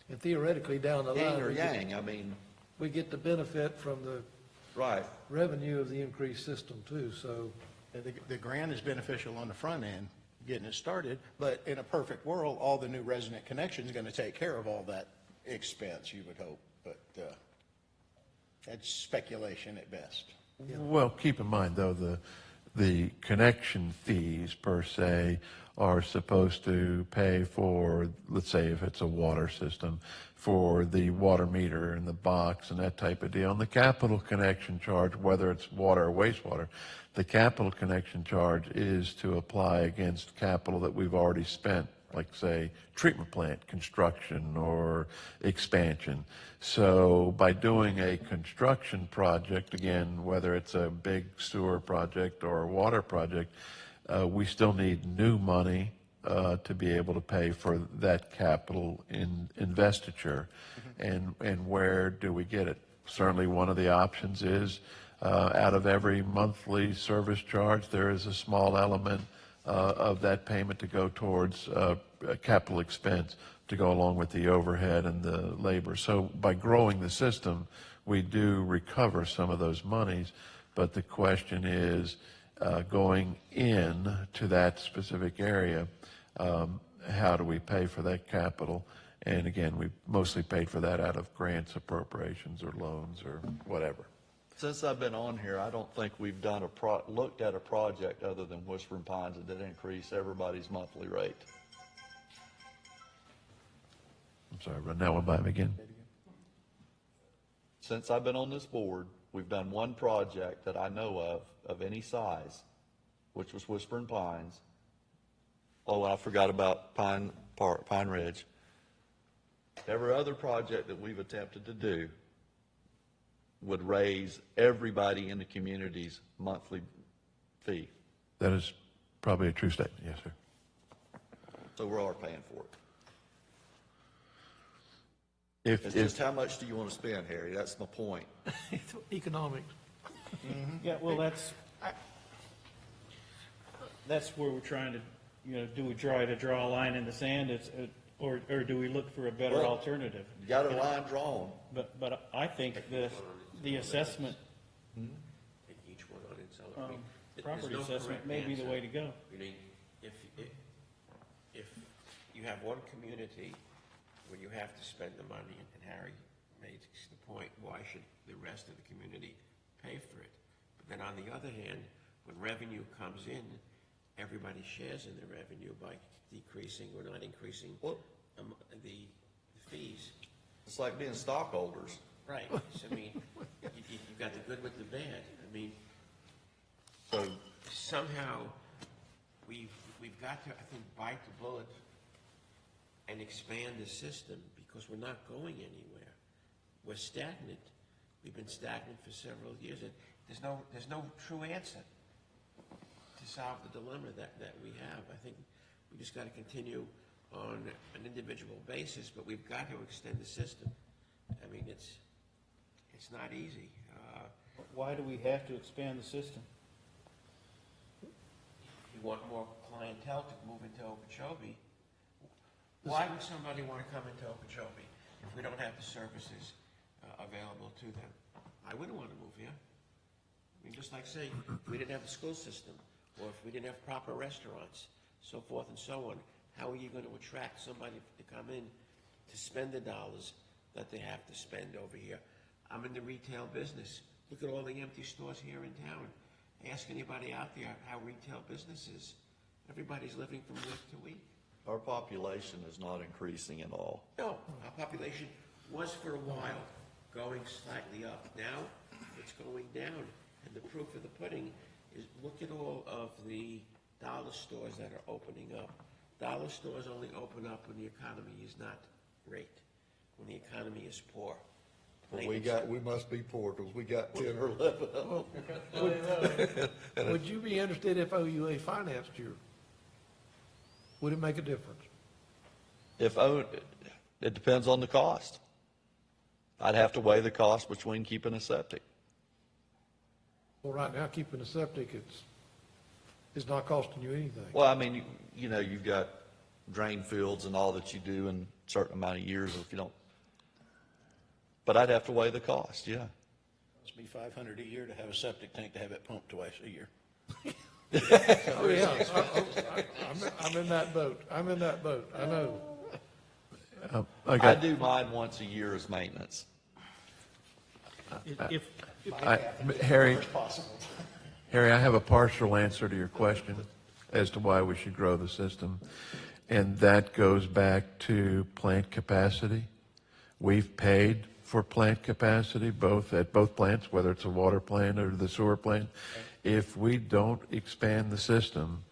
Speaker 3: And theoretically, down the
Speaker 5: yin
Speaker 3: line,
Speaker 5: or yang,
Speaker 3: we get the benefit from the
Speaker 5: right.
Speaker 3: revenue of the increased system too, so.
Speaker 6: The grant is beneficial on the front end, getting it started, but in a perfect world, all the new resident connections are going to take care of all that expense, you would hope, but that's speculation at best.
Speaker 4: Well, keep in mind, though, the connection fees per se are supposed to pay for, let's say if it's a water system, for the water meter and the box and that type of deal. And the capital connection charge, whether it's water or wastewater, the capital connection charge is to apply against capital that we've already spent, like say treatment plant construction or expansion. So by doing a construction project, again, whether it's a big sewer project or a water project, we still need new money to be able to pay for that capital investiture. And where do we get it? Certainly one of the options is out of every monthly service charge, there is a small element of that payment to go towards capital expense to go along with the overhead and the labor. So by growing the system, we do recover some of those monies, but the question is going in to that specific area, how do we pay for that capital? And again, we mostly paid for that out of grants, appropriations, or loans, or whatever.
Speaker 5: Since I've been on here, I don't think we've done looked at a project other than Whispering Pines that did increase everybody's monthly rate.
Speaker 4: sorry, run that one by me again.
Speaker 5: Since I've been on this board, we've done one project that I know of any size, which was Whispering Pines. Oh, I forgot about Pine Ridge. Every other project that we've attempted to do would raise everybody in the community's monthly fee.
Speaker 4: That is probably a true statement, yes, sir.
Speaker 5: So we're all paying for it.
Speaker 4: If,
Speaker 5: It's
Speaker 4: if,
Speaker 5: just how much do you want to spend, Harry? That's my point.
Speaker 3: Economics.
Speaker 2: Yeah, well, that's where we're trying to, do we try to draw a line in the sand, or do we look for a better
Speaker 5: Well,
Speaker 2: alternative?
Speaker 5: You got a line drawn.
Speaker 2: But I think the assessment,
Speaker 1: Each one on its own. I mean,
Speaker 2: property
Speaker 1: there's no
Speaker 2: assessment
Speaker 1: correct
Speaker 2: may be the
Speaker 1: answer.
Speaker 2: way to go.
Speaker 1: I mean, if you have one community where you have to spend the money, and Harry made the point, why should the rest of the community pay for it? But then on the other hand, when revenue comes in, everybody shares in the revenue by decreasing or not increasing
Speaker 5: Well-
Speaker 1: the fees.
Speaker 5: It's like being stockholders.
Speaker 1: Right, so, I mean, you've got the good with the bad. I mean,
Speaker 5: So
Speaker 1: somehow, we've got to, I think, bite the bullet and expand the system, because we're not going anywhere. We're stagnant. We've been stagnant for several years, and there's no true answer to solve the dilemma that we have. I think we just got to continue on an individual basis, but we've got to extend the system. I mean, it's not easy.
Speaker 2: Why do we have to expand the system?
Speaker 1: You want more clientele to move into Okeechobee. Why would somebody want to come into Okeechobee if we don't have the services available to them? I wouldn't want to move here. I mean, just like saying, if we didn't have the school system, or if we didn't have proper restaurants, so forth and so on, how are you going to attract somebody to come in to spend the dollars that they have to spend over here? I'm in the retail business. Look at all the empty stores here in town. Ask anybody out there how retail business is. Everybody's living from week to week.
Speaker 5: our population is not increasing at all.
Speaker 1: No, our population was for a while going slightly up. Now, it's going down. And the proof of the pudding is, look at all of the dollar stores that are opening up. Dollar stores only open up when the economy is not great, when the economy is poor.
Speaker 5: Well, we must be poor, because we got 10 or 11 of them.
Speaker 3: Would you be interested if OUA financed you? Would it make a difference?
Speaker 5: It depends on the cost. I'd have to weigh the cost between keeping a septic.
Speaker 3: Well, right now, keeping a septic, it's not costing you anything.
Speaker 5: Well, I mean, you've got drain fields and all that you do in a certain amount of years if you don't. But I'd have to weigh the cost, yeah.
Speaker 6: Must be $500 a year to have a septic tank to have it pumped twice a year.
Speaker 3: Oh, yeah, I'm in that boat, I know.
Speaker 5: I do mine once a year as maintenance.
Speaker 4: Harry, I have a partial answer to your question as to why we should grow the system, and that goes back to plant capacity. We've paid for plant capacity at both plants, whether it's a water plant or the sewer plant. If we don't expand the system,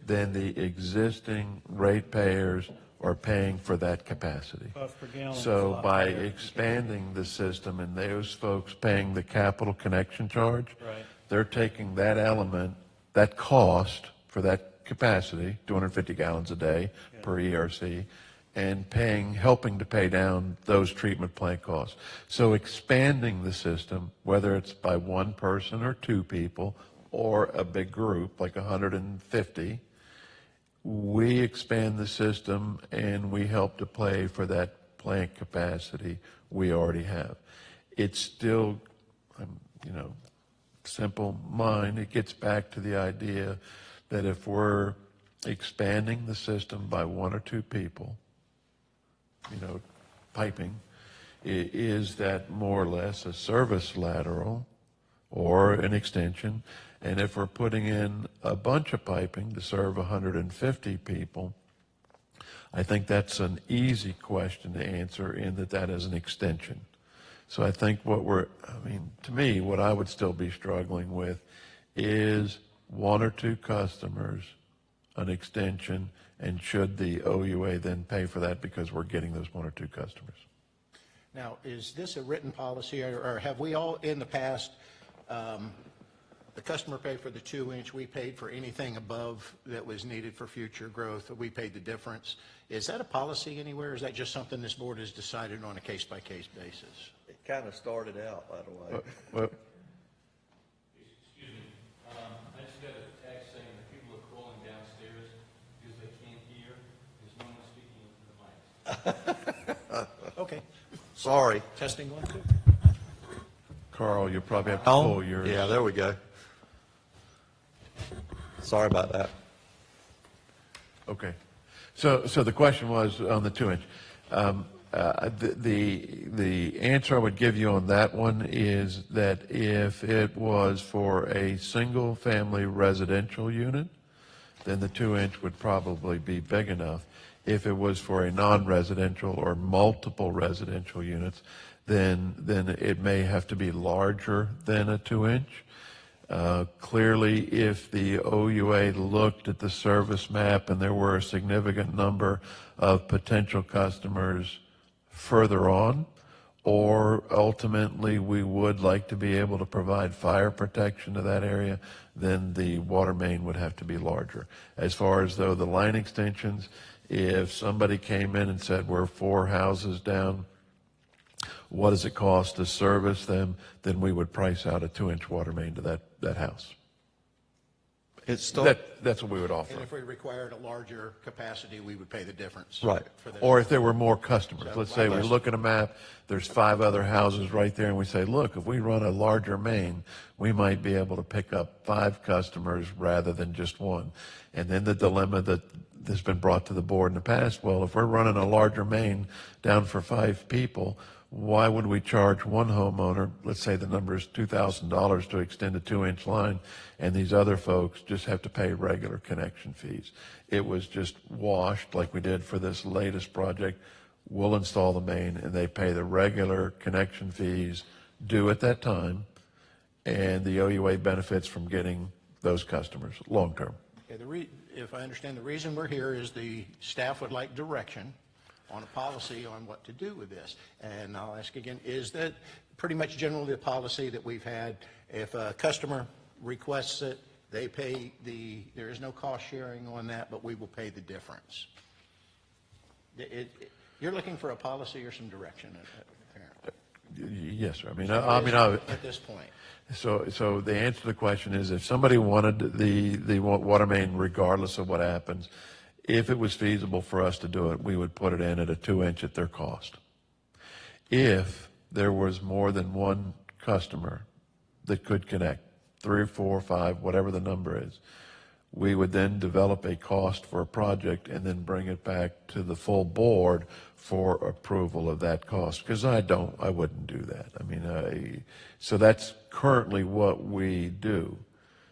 Speaker 4: then the existing ratepayers are paying for that capacity.
Speaker 2: Cost per gallon is a
Speaker 4: So
Speaker 2: lot
Speaker 4: by
Speaker 2: higher.
Speaker 4: expanding the system and those folks paying the capital connection charge,
Speaker 2: Right.
Speaker 4: they're taking that element, that cost for that capacity, 250 gallons a day per ERC, and helping to pay down those treatment plant costs. So expanding the system, whether it's by one person or two people, or a big group, like 150, we expand the system and we help to pay for that plant capacity we already have. It's still, simple mind, it gets back to the idea that if we're expanding the system by one or two people, piping, is that more or less a service lateral or an extension? And if we're putting in a bunch of piping to serve 150 people, I think that's an easy question to answer in that that is an extension. So I think to me, what I would still be struggling with is one or two customers, an extension, and should the OUA then pay for that because we're getting those one or two customers?
Speaker 6: Now, is this a written policy, or have we all in the past, the customer paid for the 2-inch, we paid for anything above that was needed for future growth, we paid the difference? Is that a policy anywhere, or is that just something this board has decided on a case-by-case basis?
Speaker 5: It kind of started out that way.
Speaker 4: Well,
Speaker 8: Excuse me, I just got a text saying that people are calling downstairs because they can't hear, there's no one speaking into the mic.
Speaker 6: Okay.
Speaker 5: Sorry.
Speaker 6: Testing 1, 2.
Speaker 4: Carl, you'll probably have to pull yours.
Speaker 5: Yeah, there we go. Sorry about that.
Speaker 4: Okay. So the question was on the 2-inch. The answer I would give you on that one is that if it was for a single-family residential unit, then the 2-inch would probably be big enough. If it was for a non-residential or multiple residential units, then it may have to be larger than a 2-inch. Clearly, if the OUA looked at the service map and there were a significant number of potential customers further on, or ultimately we would like to be able to provide fire protection to that area, then the water main would have to be larger. As far as though the line extensions, if somebody came in and said we're 4 houses down, what does it cost to service them, then we would price out a 2-inch water main to that house. That's what we would offer.
Speaker 6: And if we required a larger capacity, we would pay the difference.
Speaker 5: Right.
Speaker 6: For this.
Speaker 4: Or if there were more customers.
Speaker 6: So
Speaker 4: Let's say we look at a map, there's 5 other houses right there, and we say, look, if we run a larger main, we might be able to pick up 5 customers rather than just 1. And then the dilemma that has been brought to the board in the past, well, if we're running a larger main down for 5 people, why would we charge one homeowner, let's say the number is $2,000 to extend a 2-inch line, and these other folks just have to pay regular connection fees? It was just washed like we did for this latest project. We'll install the main, and they pay the regular connection fees due at that time, and the OUA benefits from getting those customers long term.
Speaker 6: Okay, if I understand, the reason we're here is the staff would like direction on a policy on what to do with this. And I'll ask again, is that pretty much generally the policy that we've had? If a customer requests it, they pay there is no cost sharing on that, but we will pay the difference. You're looking for a policy or some direction, apparently.
Speaker 4: Yes, sir.
Speaker 6: At this point.
Speaker 4: So the answer to the question is, if somebody wanted the water main, regardless of what happens, if it was feasible for us to do it, we would put it in at a 2-inch at their cost. If there was more than one customer that could connect, 3 or 4 or 5, whatever the number is, we would then develop a cost for a project and then bring it back to the full board for approval of that cost. Because I wouldn't do that. So that's currently what we do.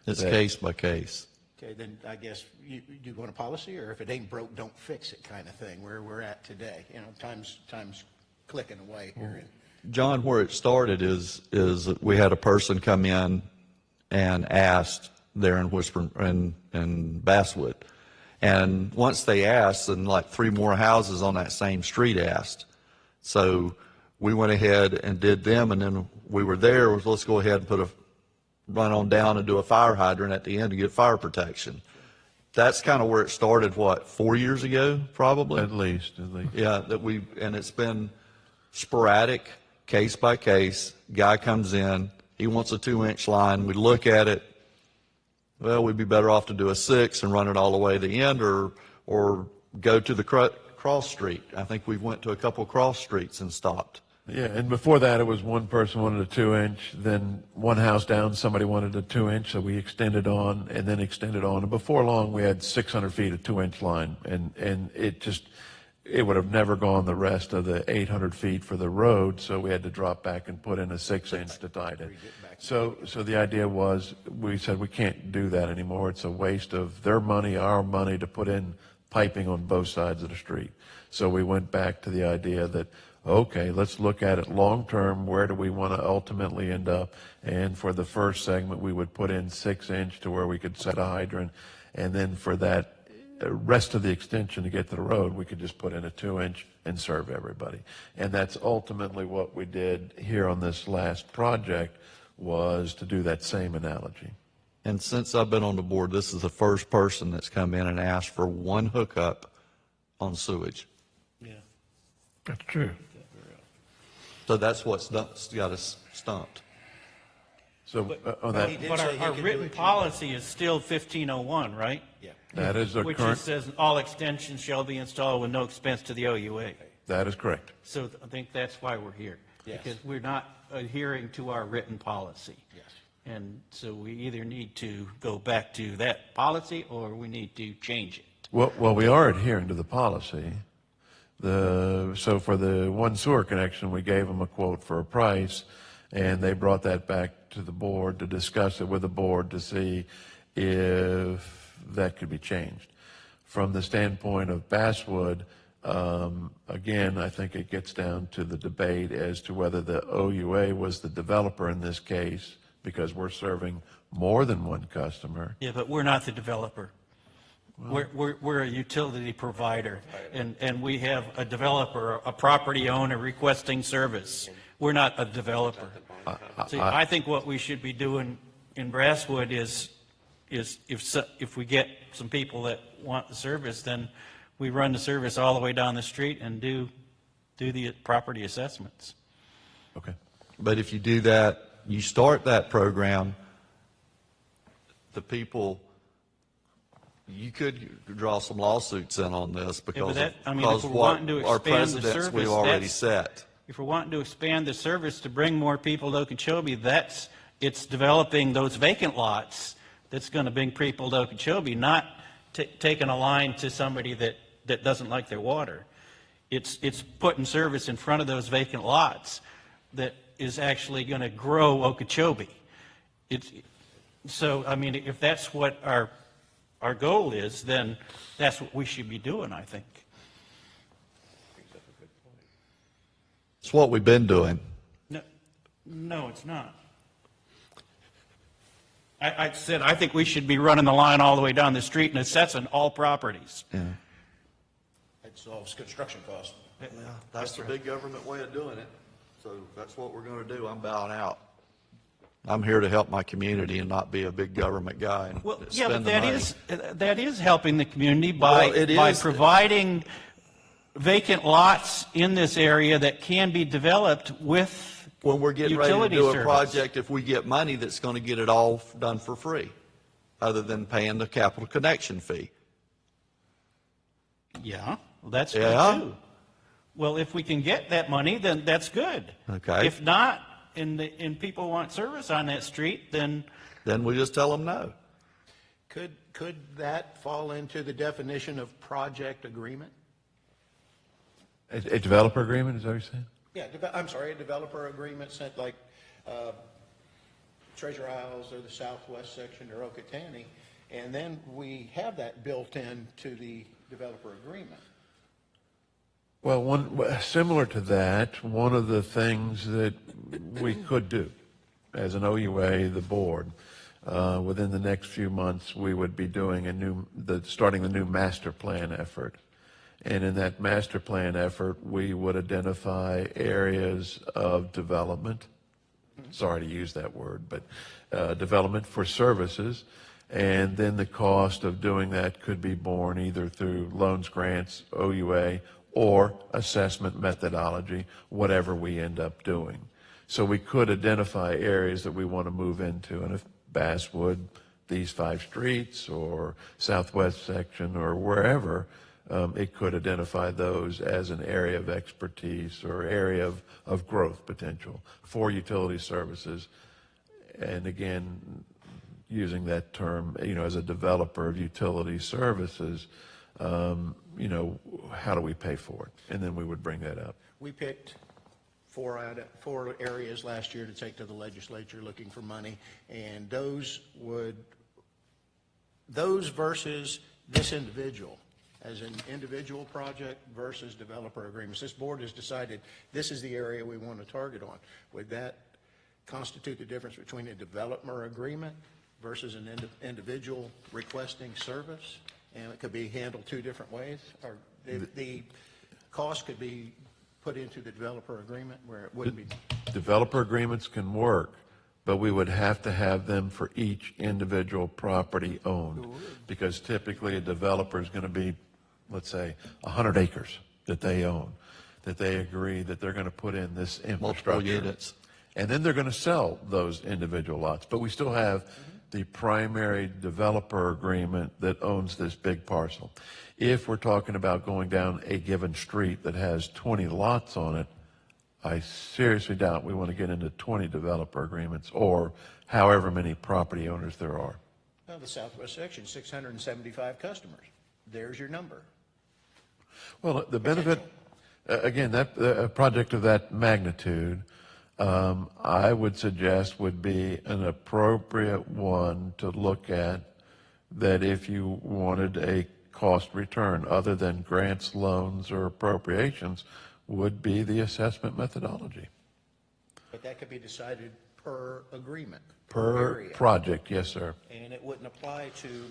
Speaker 5: It's case by case.
Speaker 6: Okay, then I guess you want a policy, or if it ain't broke, don't fix it kind of thing, where we're at today. Time's clicking away here.
Speaker 5: John, where it started is we had a person come in and asked there in in Basswood. And once they asked, and like 3 more houses on that same street asked. So we went ahead and did them, and then we were there, let's go ahead and run on down and do a fire hydrant at the end to get fire protection. That's kind of where it started, 4 years ago, probably?
Speaker 4: At least.
Speaker 5: Yeah, and it's been sporadic, case by case. Guy comes in, he wants a 2-inch line, we look at it, well, we'd be better off to do a 6 and run it all the way to the end, or go to the cross street. I think we went to a couple cross streets and stopped.
Speaker 4: Yeah, and before that, it was one person wanted a 2-inch, then one house down, somebody wanted a 2-inch, so we extended on and then extended on. And before long, we had 600 feet of 2-inch line, and it would have never gone the rest of the 800 feet for the road, so we had to drop back and put in a 6-inch to tie it in. So the idea was, we said we can't do that anymore. It's a waste of their money, our money, to put in piping on both sides of the street. So we went back to the idea that, okay, let's look at it long-term, where do we want to ultimately end up? And for the first segment, we would put in 6-inch to where we could set a hydrant, and then for that rest of the extension to get to the road, we could just put in a 2-inch and serve everybody. And that's ultimately what we did here on this last project, was to do that same analogy.
Speaker 5: And since I've been on the board, this is the first person that's come in and asked for one hookup on sewage.
Speaker 2: Yeah.
Speaker 3: That's true.
Speaker 5: So that's what's got us stumped.
Speaker 4: So on that,
Speaker 1: he did
Speaker 2: But
Speaker 1: say he
Speaker 2: our
Speaker 1: could do
Speaker 2: written
Speaker 1: it.
Speaker 2: policy is still 1501, right?
Speaker 4: that is a
Speaker 2: Which
Speaker 4: current,
Speaker 2: says all extensions shall be installed with no expense to the OUA.
Speaker 4: that is correct.
Speaker 2: So I think that's why we're here. Because we're not adhering to our written policy.
Speaker 6: Yes.
Speaker 2: And so we either need to go back to that policy or we need to change it.
Speaker 4: Well, we are adhering to the policy. So for the one sewer connection, we gave them a quote for a price, and they brought that back to the board to discuss it with the board to see if that could be changed. From the standpoint of Basswood, again, I think it gets down to the debate as to whether the OUA was the developer in this case, because we're serving more than one customer.
Speaker 2: Yeah, but we're not the developer. We're a utility provider, and we have a developer, a property owner requesting service. We're not a developer. See, I think what we should be doing in Basswood is if we get some people that want the service, then we run the service all the way down the street and do the property assessments.
Speaker 4: Okay.
Speaker 5: But if you do that, you start that program, the people, you could draw some lawsuits in on this because
Speaker 2: that- I mean, if
Speaker 5: because
Speaker 2: we're
Speaker 5: what
Speaker 2: wanting to
Speaker 5: our
Speaker 2: expand the
Speaker 5: precedents we've
Speaker 2: service,
Speaker 5: already
Speaker 2: that's-
Speaker 5: set.
Speaker 2: If we're wanting to expand the service to bring more people to Okeechobee, it's developing those vacant lots that's going to bring people to Okeechobee, not taking a line to somebody that doesn't like their water. It's putting service in front of those vacant lots that is actually going to grow Okeechobee. So, I mean, if that's what our goal is, then that's what we should be doing, I think.
Speaker 5: It's what we've been doing.
Speaker 2: No, it's not. I said, I think we should be running the line all the way down the street and assessing all properties.
Speaker 5: Yeah.
Speaker 6: It solves construction costs.
Speaker 5: That's the big government way of doing it. So that's what we're going to do. I'm bowing out. I'm here to help my community and not be a big government guy and
Speaker 2: Well,
Speaker 5: spend
Speaker 2: yeah, but
Speaker 5: the money.
Speaker 2: that is helping the community by,
Speaker 5: Well, it
Speaker 2: by
Speaker 5: is.
Speaker 2: providing vacant lots in this area that can be developed with
Speaker 5: When we're getting ready to
Speaker 2: utility
Speaker 5: do a
Speaker 2: service.
Speaker 5: project, if we get money that's going to get it all done for free, other than paying the capital connection fee.
Speaker 2: Yeah, well, that's
Speaker 5: Yeah.
Speaker 2: good too. Well, if we can get that money, then that's good.
Speaker 5: Okay.
Speaker 2: If not, and people want service on that street, then
Speaker 5: Then we just tell them no.
Speaker 6: Could that fall into the definition of project agreement?
Speaker 4: A developer agreement, is that what you're saying?
Speaker 6: Yeah, I'm sorry, a developer agreement sent like Treasure Isles or the southwest section or Okatani, and then we have that built in to the developer agreement.
Speaker 4: Well, similar to that, one of the things that we could do as an OUA, the board, within the next few months, we would be doing starting the new master plan effort. And in that master plan effort, we would identify areas of development. Sorry to use that word, but development for services. And then the cost of doing that could be borne either through loans, grants, OUA, or assessment methodology, whatever we end up doing. So we could identify areas that we want to move into. And if Basswood, these 5 streets, or southwest section, or wherever, it could identify those as an area of expertise or area of growth potential for utility services. And again, using that term, as a developer of utility services, how do we pay for it? And then we would bring that up.
Speaker 6: We picked 4 areas last year to take to the legislature looking for money, and those versus this individual, as an individual project versus developer agreements. This board has decided this is the area we want to target on. Would that constitute the difference between a developer agreement versus an individual requesting service? And it could be handled two different ways? Or the cost could be put into the developer agreement where it wouldn't be?
Speaker 4: Developer agreements can work, but we would have to have them for each individual property owned. Because typically a developer is going to be, let's say, 100 acres that they own, that they agree that they're going to put in this infrastructure.
Speaker 5: Multiple units.
Speaker 4: And then they're going to sell those individual lots. But we still have the primary developer agreement that owns this big parcel. If we're talking about going down a given street that has 20 lots on it, I seriously doubt we want to get into 20 developer agreements or however many property owners there are.
Speaker 6: Well, the southwest section, 675 customers. There's your number.
Speaker 4: Well, the benefit, again, that a project of that magnitude, I would suggest would be an appropriate one to look at, that if you wanted a cost return other than grants, loans, or appropriations, would be the assessment methodology.
Speaker 6: But that could be decided per agreement.
Speaker 4: Per
Speaker 6: area.
Speaker 4: project, yes, sir.
Speaker 6: And it wouldn't apply to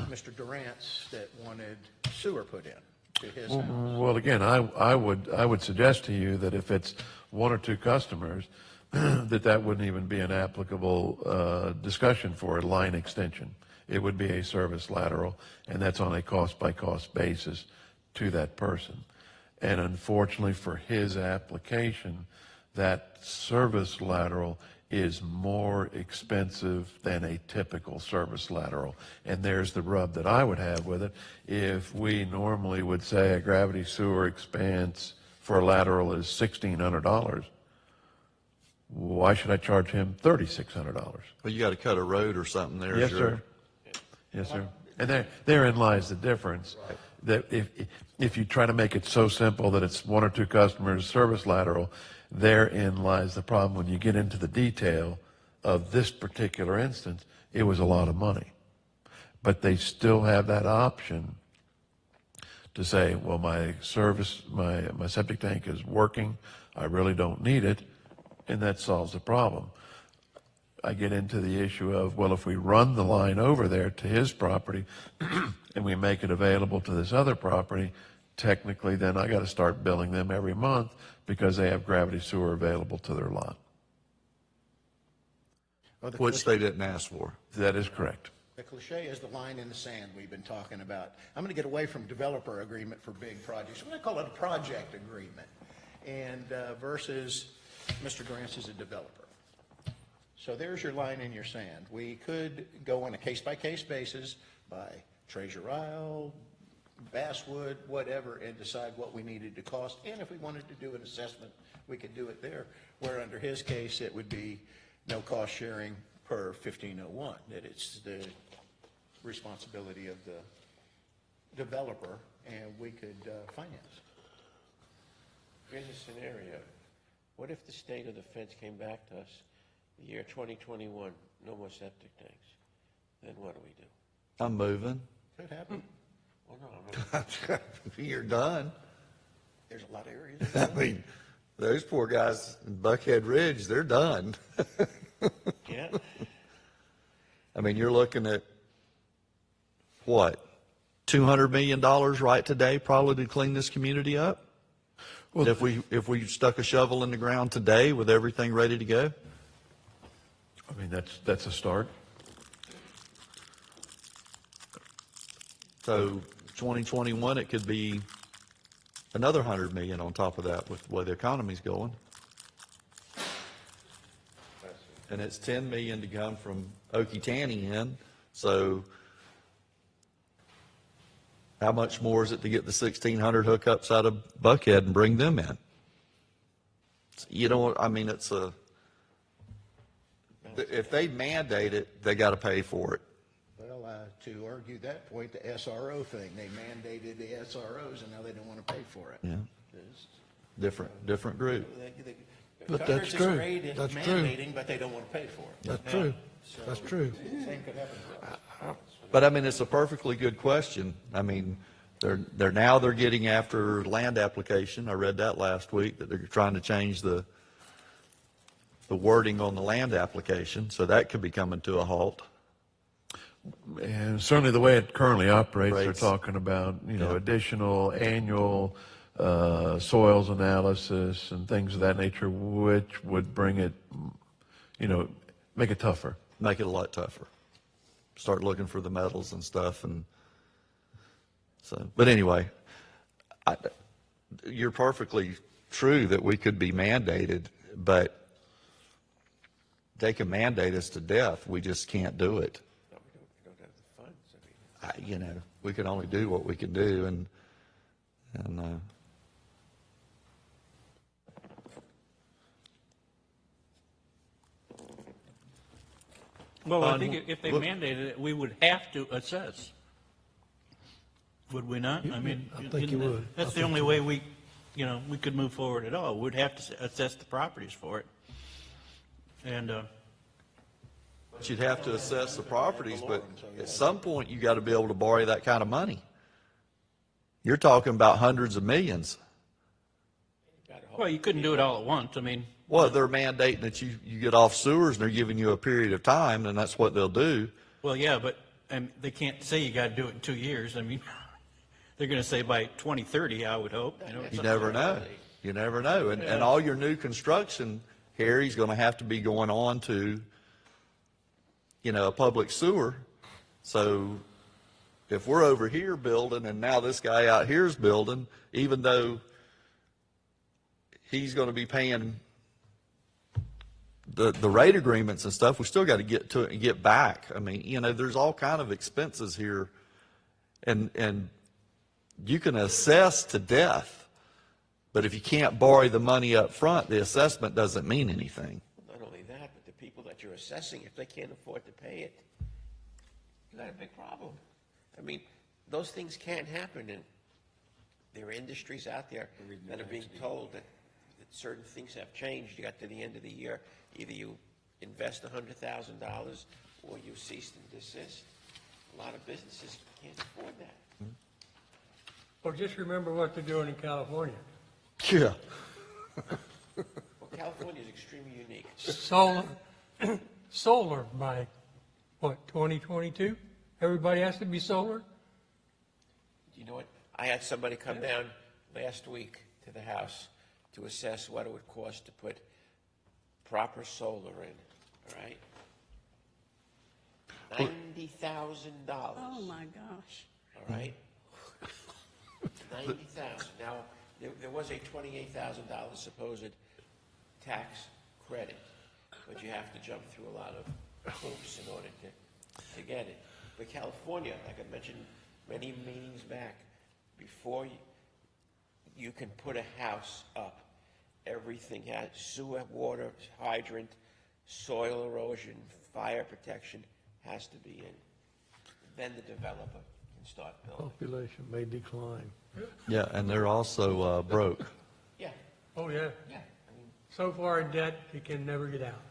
Speaker 6: Mr. Durant's that wanted sewer put in to his house.
Speaker 4: Well, again, I would suggest to you that if it's one or two customers, that wouldn't even be an applicable discussion for a line extension. It would be a service lateral, and that's on a cost-by-cost basis to that person. And unfortunately for his application, that service lateral is more expensive than a typical service lateral. And there's the rub that I would have with it. If we normally would say a gravity sewer expanse for a lateral is $1,600, why should I charge him $3,600?
Speaker 5: Well, you got to cut a road or something there.
Speaker 4: Yes, sir. Yes, sir. And therein lies the difference. That if you try to make it so simple that it's one or two customers service lateral, therein lies the problem. When you get into the detail of this particular instance, it was a lot of money. But they still have that option to say, well, my septic tank is working, I really don't need it, and that solves the problem. I get into the issue of, well, if we run the line over there to his property and we make it available to this other property, technically then I got to start billing them every month because they have gravity sewer available to their lot.
Speaker 5: Which they didn't ask for.
Speaker 4: That is correct.
Speaker 6: The cliche is the line in the sand we've been talking about. I'm going to get away from developer agreement for big projects. I'm going to call it a project agreement, and versus Mr. Grants is a developer. So there's your line in your sand. We could go on a case-by-case basis by Treasure Isle, Basswood, whatever, and decide what we needed to cost. And if we wanted to do an assessment, we could do it there, where under his case, it would be no cost sharing per 1501, that it's the responsibility of the developer, and we could finance.
Speaker 1: Here's a scenario. What if the state of the feds came back to us the year 2021, no more septic tanks? Then what do we do?
Speaker 5: I'm moving.
Speaker 6: Could happen.
Speaker 1: Well, no, I'm
Speaker 5: You're done.
Speaker 6: There's a lot of areas.
Speaker 5: I mean, those poor guys in Buckhead Ridge, they're done.
Speaker 1: yeah.
Speaker 5: I mean, you're looking at, what, $200 million right today probably to clean this community up?
Speaker 4: Well,
Speaker 5: If we stuck a shovel in the ground today with everything ready to go?
Speaker 4: I mean, that's a start.
Speaker 5: So 2021, it could be another 100 million on top of that with the way the economy's going. And it's 10 million to come from Okie-Tanny in, so how much more is it to get the 1,600 hookups out of Buckhead and bring them in? You know, I mean, if they mandate it, they got to pay for it.
Speaker 6: Well, to argue that point, the SRO thing, they mandated the SROs and now they don't want to pay for it.
Speaker 5: Yeah. Different group.
Speaker 3: But
Speaker 2: Congress
Speaker 3: that's
Speaker 2: is
Speaker 3: true.
Speaker 2: great at
Speaker 3: That's true.
Speaker 2: mandating, but they don't want to pay for it.
Speaker 3: That's true. That's true.
Speaker 6: Same could happen for us.
Speaker 5: But I mean, it's a perfectly good question. I mean, They're getting after land application. I read that last week, that they're trying to change the wording on the land application, so that could be coming to a halt.
Speaker 4: And certainly the way it currently operates, they're
Speaker 5: Rates.
Speaker 4: talking about,
Speaker 5: Yeah.
Speaker 4: additional annual soils analysis and things of that nature, which would bring it, make it tougher.
Speaker 5: Make it a lot tougher. Start looking for the metals and stuff, and so, but anyway, you're perfectly true that we could be mandated, but they can mandate us to death. We just can't do it.
Speaker 1: No, we don't have the funds. I mean,
Speaker 5: We can only do what we can do, and
Speaker 2: Well, I think if they mandated it, we would have to assess. Would we not? I mean,
Speaker 3: I think you would.
Speaker 2: That's the only way we could move forward at all. We'd have to assess the properties for it. And,
Speaker 5: but you'd have to assess the properties, but at some point, you got to be able to borrow that kind of money. You're talking about hundreds of millions.
Speaker 2: well, you couldn't do it all at once. I mean,
Speaker 5: Well, they're mandating that you get off sewers, and they're giving you a period of time, and that's what they'll do.
Speaker 2: well, yeah, but they can't say you got to do it in 2 years. I mean, they're going to say by 2030, I would hope.
Speaker 5: You never know. You never know. And all your new construction, Harry's going to have to be going on to, a public sewer. So if we're over here building and now this guy out here is building, even though he's going to be paying the rate agreements and stuff, we still got to get to it and get back. I mean, there's all kind of expenses here, and you can assess to death, but if you can't borrow the money up front, the assessment doesn't mean anything.
Speaker 1: not only that, but the people that you're assessing, if they can't afford to pay it, you got a big problem. I mean, those things can't happen, and there are industries out there that are being told that certain things have changed. You got to the end of the year, either you invest $100,000 or you cease and desist. A lot of businesses can't afford that.
Speaker 7: Well, just remember what they're doing in California.
Speaker 5: Yeah.
Speaker 1: Well, California is extremely unique.
Speaker 7: Solar by, 2022? Everybody has to be solar?
Speaker 1: You know what? I had somebody come down last week to the house to assess what it would cost to put proper solar in, all right? $90,000.
Speaker 9: Oh, my gosh.
Speaker 1: All right? 90,000. Now, there was a $28,000 supposed tax credit, but you have to jump through a lot of hoops in order to get it. But California, like I mentioned many meetings back, before you can put a house up, everything has sewer, water, hydrant, soil erosion, fire protection has to be in. Then the developer can start building.
Speaker 3: Population may decline.
Speaker 5: Yeah, and they're also broke.
Speaker 1: Yeah,
Speaker 7: Oh, yeah.
Speaker 1: yeah. I mean,
Speaker 7: So far in debt, he can never get out.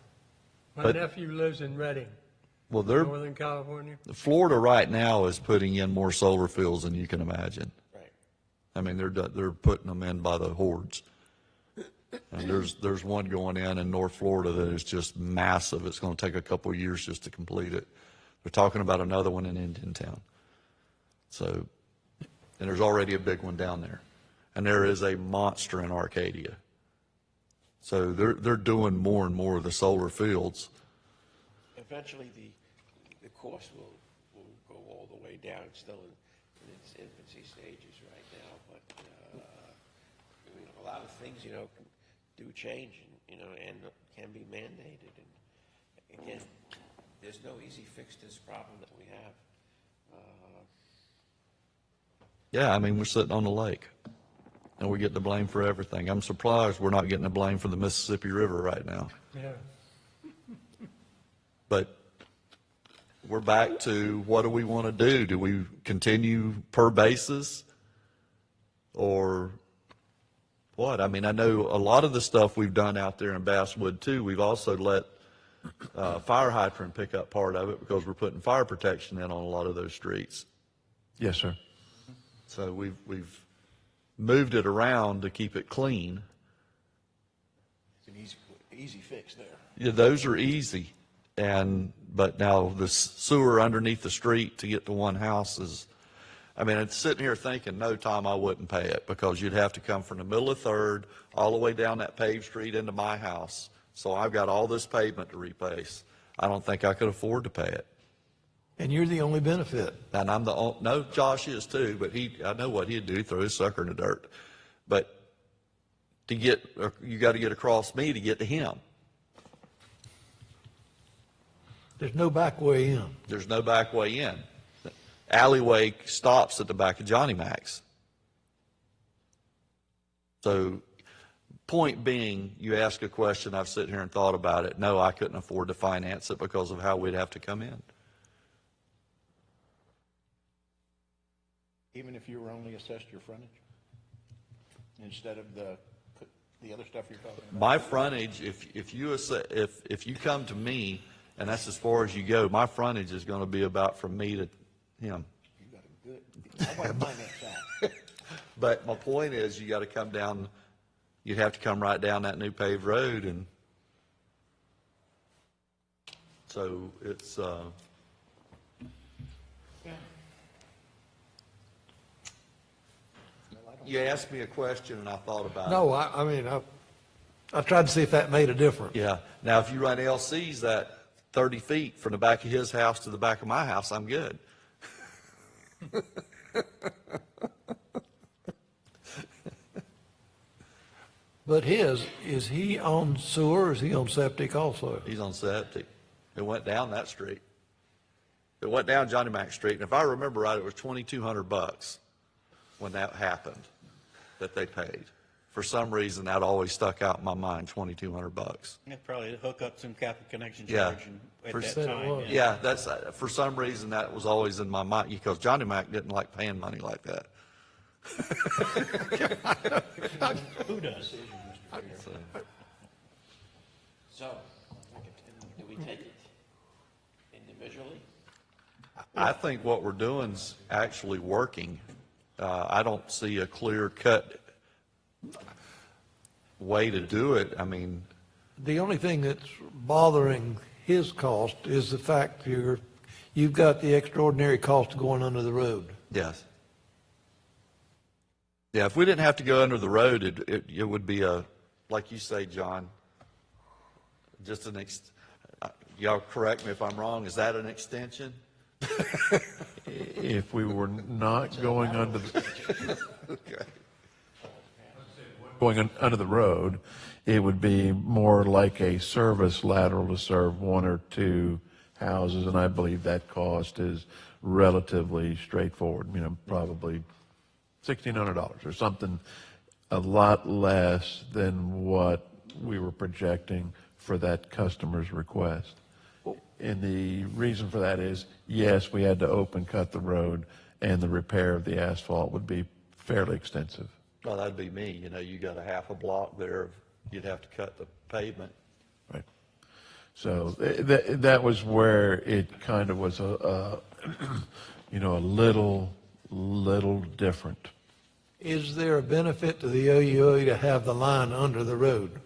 Speaker 7: My
Speaker 5: But-
Speaker 7: nephew lives in Redding,
Speaker 5: Well, they're
Speaker 7: Northern California.
Speaker 5: Florida right now is putting in more solar fields than you can imagine.
Speaker 1: right.
Speaker 5: I mean, they're putting them in by the hordes. And there's one going in North Florida that is just massive. It's going to take a couple of years just to complete it. They're talking about another one in Indiantown. So, and there's already a big one down there. And there is a monster in Arcadia. So they're doing more and more of the solar fields.
Speaker 1: Eventually, the cost will go all the way down. It's still in its infancy stages right now, but a lot of things, do change, and can be mandated. And again, there's no easy fix to this problem that we have.
Speaker 5: Yeah, I mean, we're sitting on the lake, and we get the blame for everything. I'm surprised we're not getting the blame for the Mississippi River right now.
Speaker 7: Yeah.
Speaker 5: But we're back to, what do we want to do? Do we continue per basis? Or what? I mean, I know a lot of the stuff we've done out there in Basswood too, we've also let fire hydrant pick up part of it because we're putting fire protection in on a lot of those streets.
Speaker 4: Yes, sir.
Speaker 5: So we've moved it around to keep it clean.
Speaker 6: It's an easy fix there.
Speaker 5: Yeah, those are easy. But now the sewer underneath the street to get to one house is, I mean, it's sitting here thinking, no, Tom, I wouldn't pay it, because you'd have to come from the middle of Third all the way down that paved street into my house. So I've got all this pavement to replace. I don't think I could afford to pay it.
Speaker 3: And you're the only benefit.
Speaker 5: And I'm no, Josh is too, but I know what he'd do, throw his sucker in the dirt. But you got to get across me to get to him.
Speaker 3: There's no back way in.
Speaker 5: There's no back way in. The alleyway stops at the back of Johnny Mac's. So, point being, you ask a question, I've sat here and thought about it. No, I couldn't afford to finance it because of how we'd have to come in.
Speaker 6: Even if you were only assessed your frontage instead of the other stuff you're talking about?
Speaker 5: My frontage, if you come to me, and that's as far as you go, my frontage is going to be about from me to him.
Speaker 6: You got a good, I want to find that side.
Speaker 5: But my point is, you got to come down, you'd have to come right down that new paved road, and so it's, you asked me a question and I thought about it.
Speaker 3: No, I mean, I tried to see if that made a difference.
Speaker 5: Yeah, now if you run LCs that 30 feet from the back of his house to the back of my house, I'm good.
Speaker 3: But is he on sewer or is he on septic also?
Speaker 5: He's on septic. It went down that street. It went down Johnny Mac Street, and if I remember right, it was $2,200 when that happened that they paid. For some reason, that always stuck out in my mind, $2,200.
Speaker 2: They'd probably hook up some capital connection
Speaker 5: Yeah.
Speaker 2: charge at
Speaker 5: For-
Speaker 2: that
Speaker 3: Said it
Speaker 2: time.
Speaker 3: was.
Speaker 5: Yeah, that's, for some reason, that was always in my mind, because Johnny Mac didn't like paying money like that.
Speaker 2: Who does?
Speaker 1: So, do we take it individually?
Speaker 5: I think what we're doing's actually working. I don't see a clear-cut way to do it. I mean,
Speaker 3: The only thing that's bothering his cost is the fact you've got the extraordinary cost of going under the road.
Speaker 5: yes. Yeah, if we didn't have to go under the road, it would be like you say, John, just y'all correct me if I'm wrong, is that an extension?
Speaker 4: If we were not going under the,
Speaker 5: Okay.
Speaker 4: under the road, it would be more like a service lateral to serve one or two houses, and I believe that cost is relatively straightforward, probably $1,600 or something, a lot less than what we were projecting for that customer's request. And the reason for that is, yes, we had to open cut the road, and the repair of the asphalt would be fairly extensive.
Speaker 5: Well, that'd be me. You got a half a block there. You'd have to cut the pavement.
Speaker 4: Right. So that was where it kind of was a little different.
Speaker 3: Is there a benefit to the OUO to have the line under the road?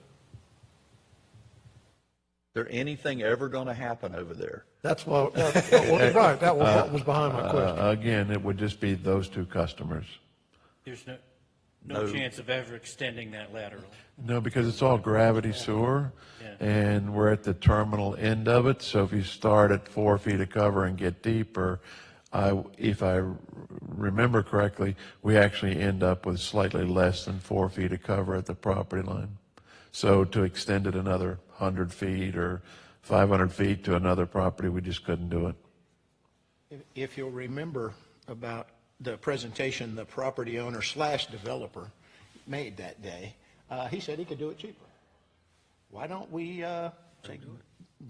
Speaker 5: There anything ever going to happen over there?
Speaker 3: That's right, that was what was behind my question.
Speaker 4: Again, it would just be those two customers.
Speaker 2: There's no
Speaker 5: No.
Speaker 2: chance of ever extending that lateral.
Speaker 4: No, because it's all gravity sewer,
Speaker 2: Yeah.
Speaker 4: and we're at the terminal end of it, so if you start at 4 feet of cover and get deeper, if I remember correctly, we actually end up with slightly less than 4 feet of cover at the property line. So to extend it another 100 feet or 500 feet to another property, we just couldn't do it.
Speaker 6: If you'll remember about the presentation the property owner / developer made that day, he said he could do it cheaper. Why don't we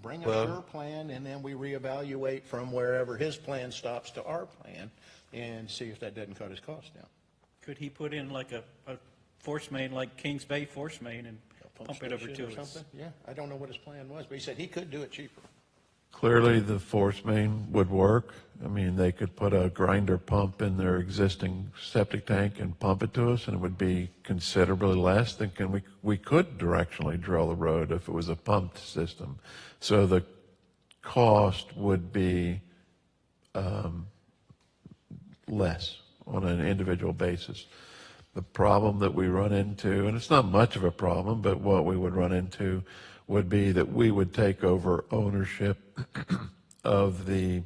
Speaker 6: bring up your plan, and then we reevaluate from wherever his plan stops to our plan and see if that doesn't cut his costs down?
Speaker 2: Could he put in like a force main, like Kings Bay force main, and pump it over
Speaker 6: station
Speaker 2: to
Speaker 6: or
Speaker 2: us?
Speaker 6: something? Yeah, I don't know what his plan was, but he said he could do it cheaper.
Speaker 4: Clearly, the force main would work. I mean, they could put a grinder pump in their existing septic tank and pump it to us, and it would be considerably less than we could directionally drill the road if it was a pumped system. So the cost would be less on an individual basis. The problem that we run into, and it's not much of a problem, but what we would run into would be that we would take over ownership of the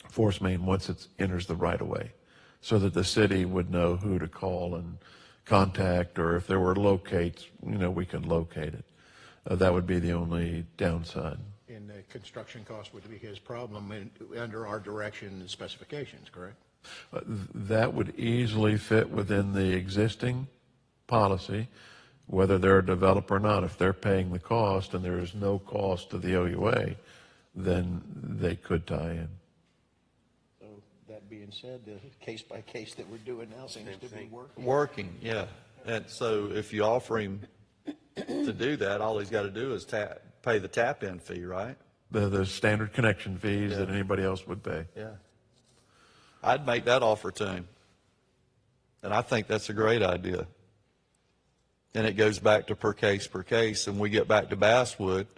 Speaker 4: force main once it enters the right of way, so that the city would know who to call and contact, or if there were locates, we can locate it. That would be the only downside.
Speaker 6: And the construction cost would be his problem under our direction and specifications, correct?
Speaker 4: That would easily fit within the existing policy, whether they're a developer or not. If they're paying the cost and there is no cost to the OUA, then they could tie in.
Speaker 6: So that being said, the case by case that we're doing now seems to be working.
Speaker 5: Working, yeah. And so if you offer him to do that, all he's got to do is pay the tap-in fee, right?
Speaker 4: The standard connection fees that anybody else would pay.
Speaker 5: Yeah. I'd make that offer to him. And I think that's a great idea. And it goes back to per case, and we get back to Basswood,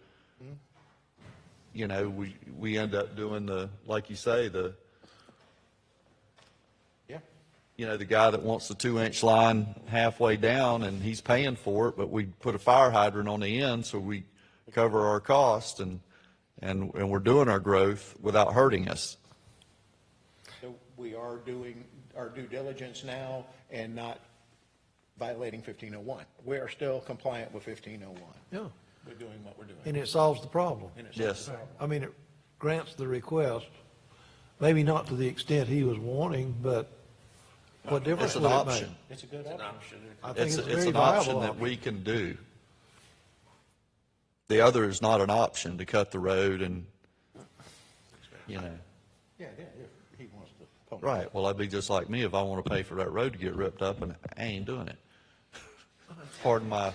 Speaker 5: we end up doing like you say, the guy that wants the 2-inch line halfway down and he's paying for it, but we put a fire hydrant on the end so we cover our cost and we're doing our growth without hurting us.
Speaker 6: So we are doing our due diligence now and not violating 1501. We are still compliant with 1501.
Speaker 3: Yeah,
Speaker 6: We're doing what we're doing.
Speaker 3: and it solves the problem.
Speaker 6: And it's-
Speaker 5: Yes.
Speaker 3: I mean, it grants the request, maybe not to the extent he was wanting, but what difference
Speaker 5: It's
Speaker 3: would
Speaker 5: an
Speaker 3: it make?
Speaker 5: option.
Speaker 6: It's a good
Speaker 1: It's an
Speaker 6: option.
Speaker 1: option.
Speaker 3: I think
Speaker 5: It's
Speaker 3: it's a
Speaker 5: it's
Speaker 3: very
Speaker 5: an option
Speaker 3: viable
Speaker 5: that
Speaker 3: option.
Speaker 5: we can do. The other is not an option, to cut the road and,
Speaker 6: Yeah, if he wants to. pump it
Speaker 5: Right,
Speaker 6: up.
Speaker 5: well, that'd be just like me if I want to pay for that road to get ripped up, and I ain't doing it. Pardon my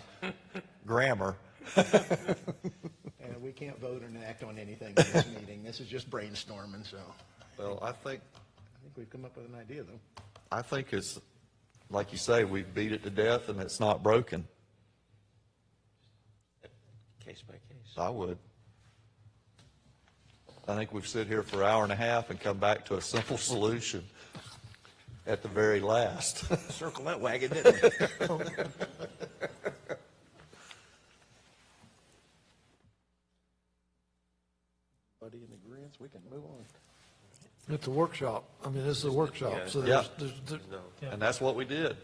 Speaker 5: grammar.
Speaker 6: And we can't vote and act on anything in this meeting. This is just brainstorming, so
Speaker 5: Well, I think
Speaker 6: we've come up with an idea, though.
Speaker 5: it's, like you say, we beat it to death and it's not broken.
Speaker 1: Case by case.
Speaker 5: I would. I think we've sit here for an hour and a half and come back to a simple solution at the very last.
Speaker 6: Circle that wagon, didn't it? Buddy in agreement, we can move on.
Speaker 3: It's a workshop. I mean, this is a workshop, so
Speaker 5: Yeah.
Speaker 3: there's,
Speaker 5: And that's what we did.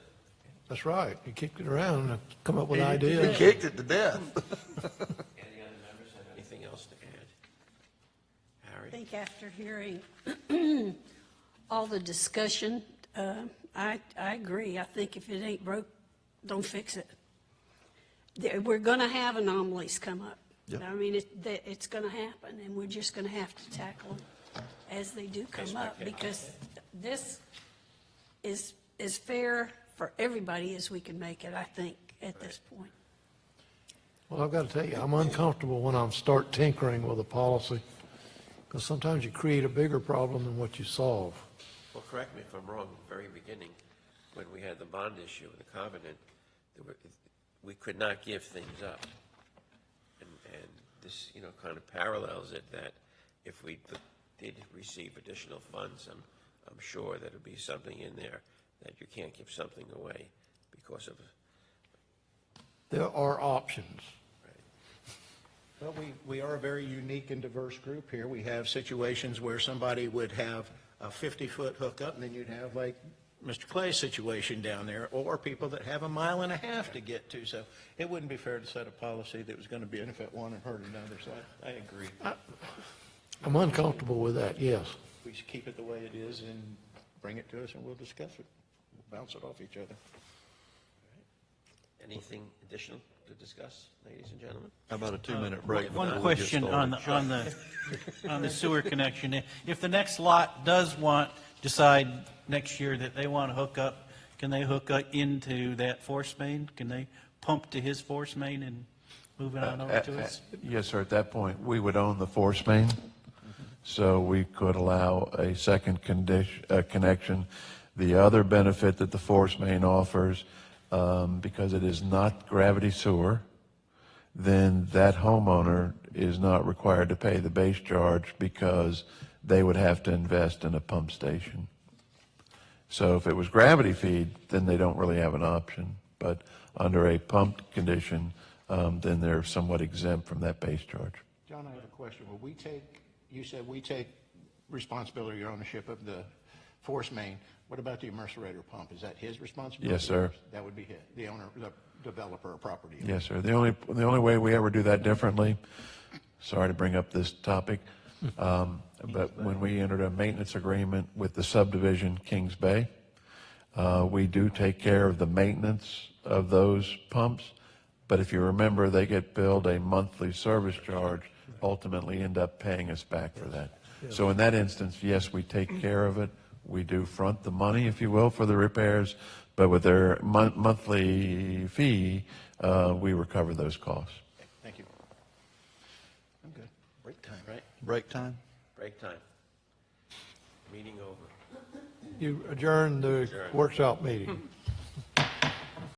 Speaker 3: that's right. You kicked it around and come up with
Speaker 5: We
Speaker 3: ideas.
Speaker 5: kicked it to death.
Speaker 1: Any other members have anything else to add?
Speaker 9: I
Speaker 1: Harry?
Speaker 9: think after hearing all the discussion, I agree. I think if it ain't broke, don't fix it. We're going to have anomalies come up.
Speaker 5: Yep.
Speaker 9: I mean, it's going to happen, and we're just going to have to tackle them as they do come up, because this is as fair for everybody as we can make it, I think, at this point.
Speaker 3: Well, I've got to tell you, I'm uncomfortable when I start tinkering with a policy, because sometimes you create a bigger problem than what you solve.
Speaker 1: Well, correct me if I'm wrong, at the very beginning, when we had the bond issue and the covenant, we could not give things up. And this, kind of parallels it, that if we did receive additional funds, I'm sure that there'd be something in there that you can't give something away because of.
Speaker 3: There are options.
Speaker 6: Well, we are a very unique and diverse group here. We have situations where somebody would have a 50-foot hookup, and then you'd have like Mr. Clay's situation down there, or people that have 1.5 miles to get to. So it wouldn't be fair to set a policy that was going to benefit one and hurt another. So I agree.
Speaker 3: I'm uncomfortable with that, yes.
Speaker 6: We should keep it the way it is and bring it to us, and we'll discuss it. We'll bounce it off each other.
Speaker 1: Anything additional to discuss, ladies and gentlemen?
Speaker 5: How about a 2-minute break?
Speaker 2: One
Speaker 5: before we get
Speaker 2: question
Speaker 5: started?
Speaker 2: on the sewer connection. If the next lot does decide next year that they want to hook up, can they hook up into that force main? Can they pump to his force main and moving on over to us?
Speaker 4: Yes, sir, at that point, we would own the force main, so we could allow a second connection. The other benefit that the force main offers, because it is not gravity sewer, then that homeowner is not required to pay the base charge because they would have to invest in a pump station. So if it was gravity feed, then they don't really have an option. But under a pumped condition, then they're somewhat exempt from that base charge.
Speaker 6: John, I have a question. Will we take, you said we take responsibility or ownership of the force main. What about the immersorator pump? Is that his responsibility?
Speaker 4: Yes, sir.
Speaker 6: That would be his, the owner, the developer or property owner?
Speaker 4: Yes, sir. The only way we ever do that differently, sorry to bring up this topic, but when we entered a maintenance agreement with the subdivision Kings Bay, we do take care of the maintenance of those pumps, but if you remember, they get billed a monthly service charge, ultimately end up paying us back for that. So in that instance, yes, we take care of it. We do front the money, if you will, for the repairs, but with their monthly fee, we recover those costs.
Speaker 6: Thank you. I'm good.
Speaker 5: Break time, right? Break time?
Speaker 1: Break time. Meeting over.
Speaker 3: You adjourn the workshop meeting.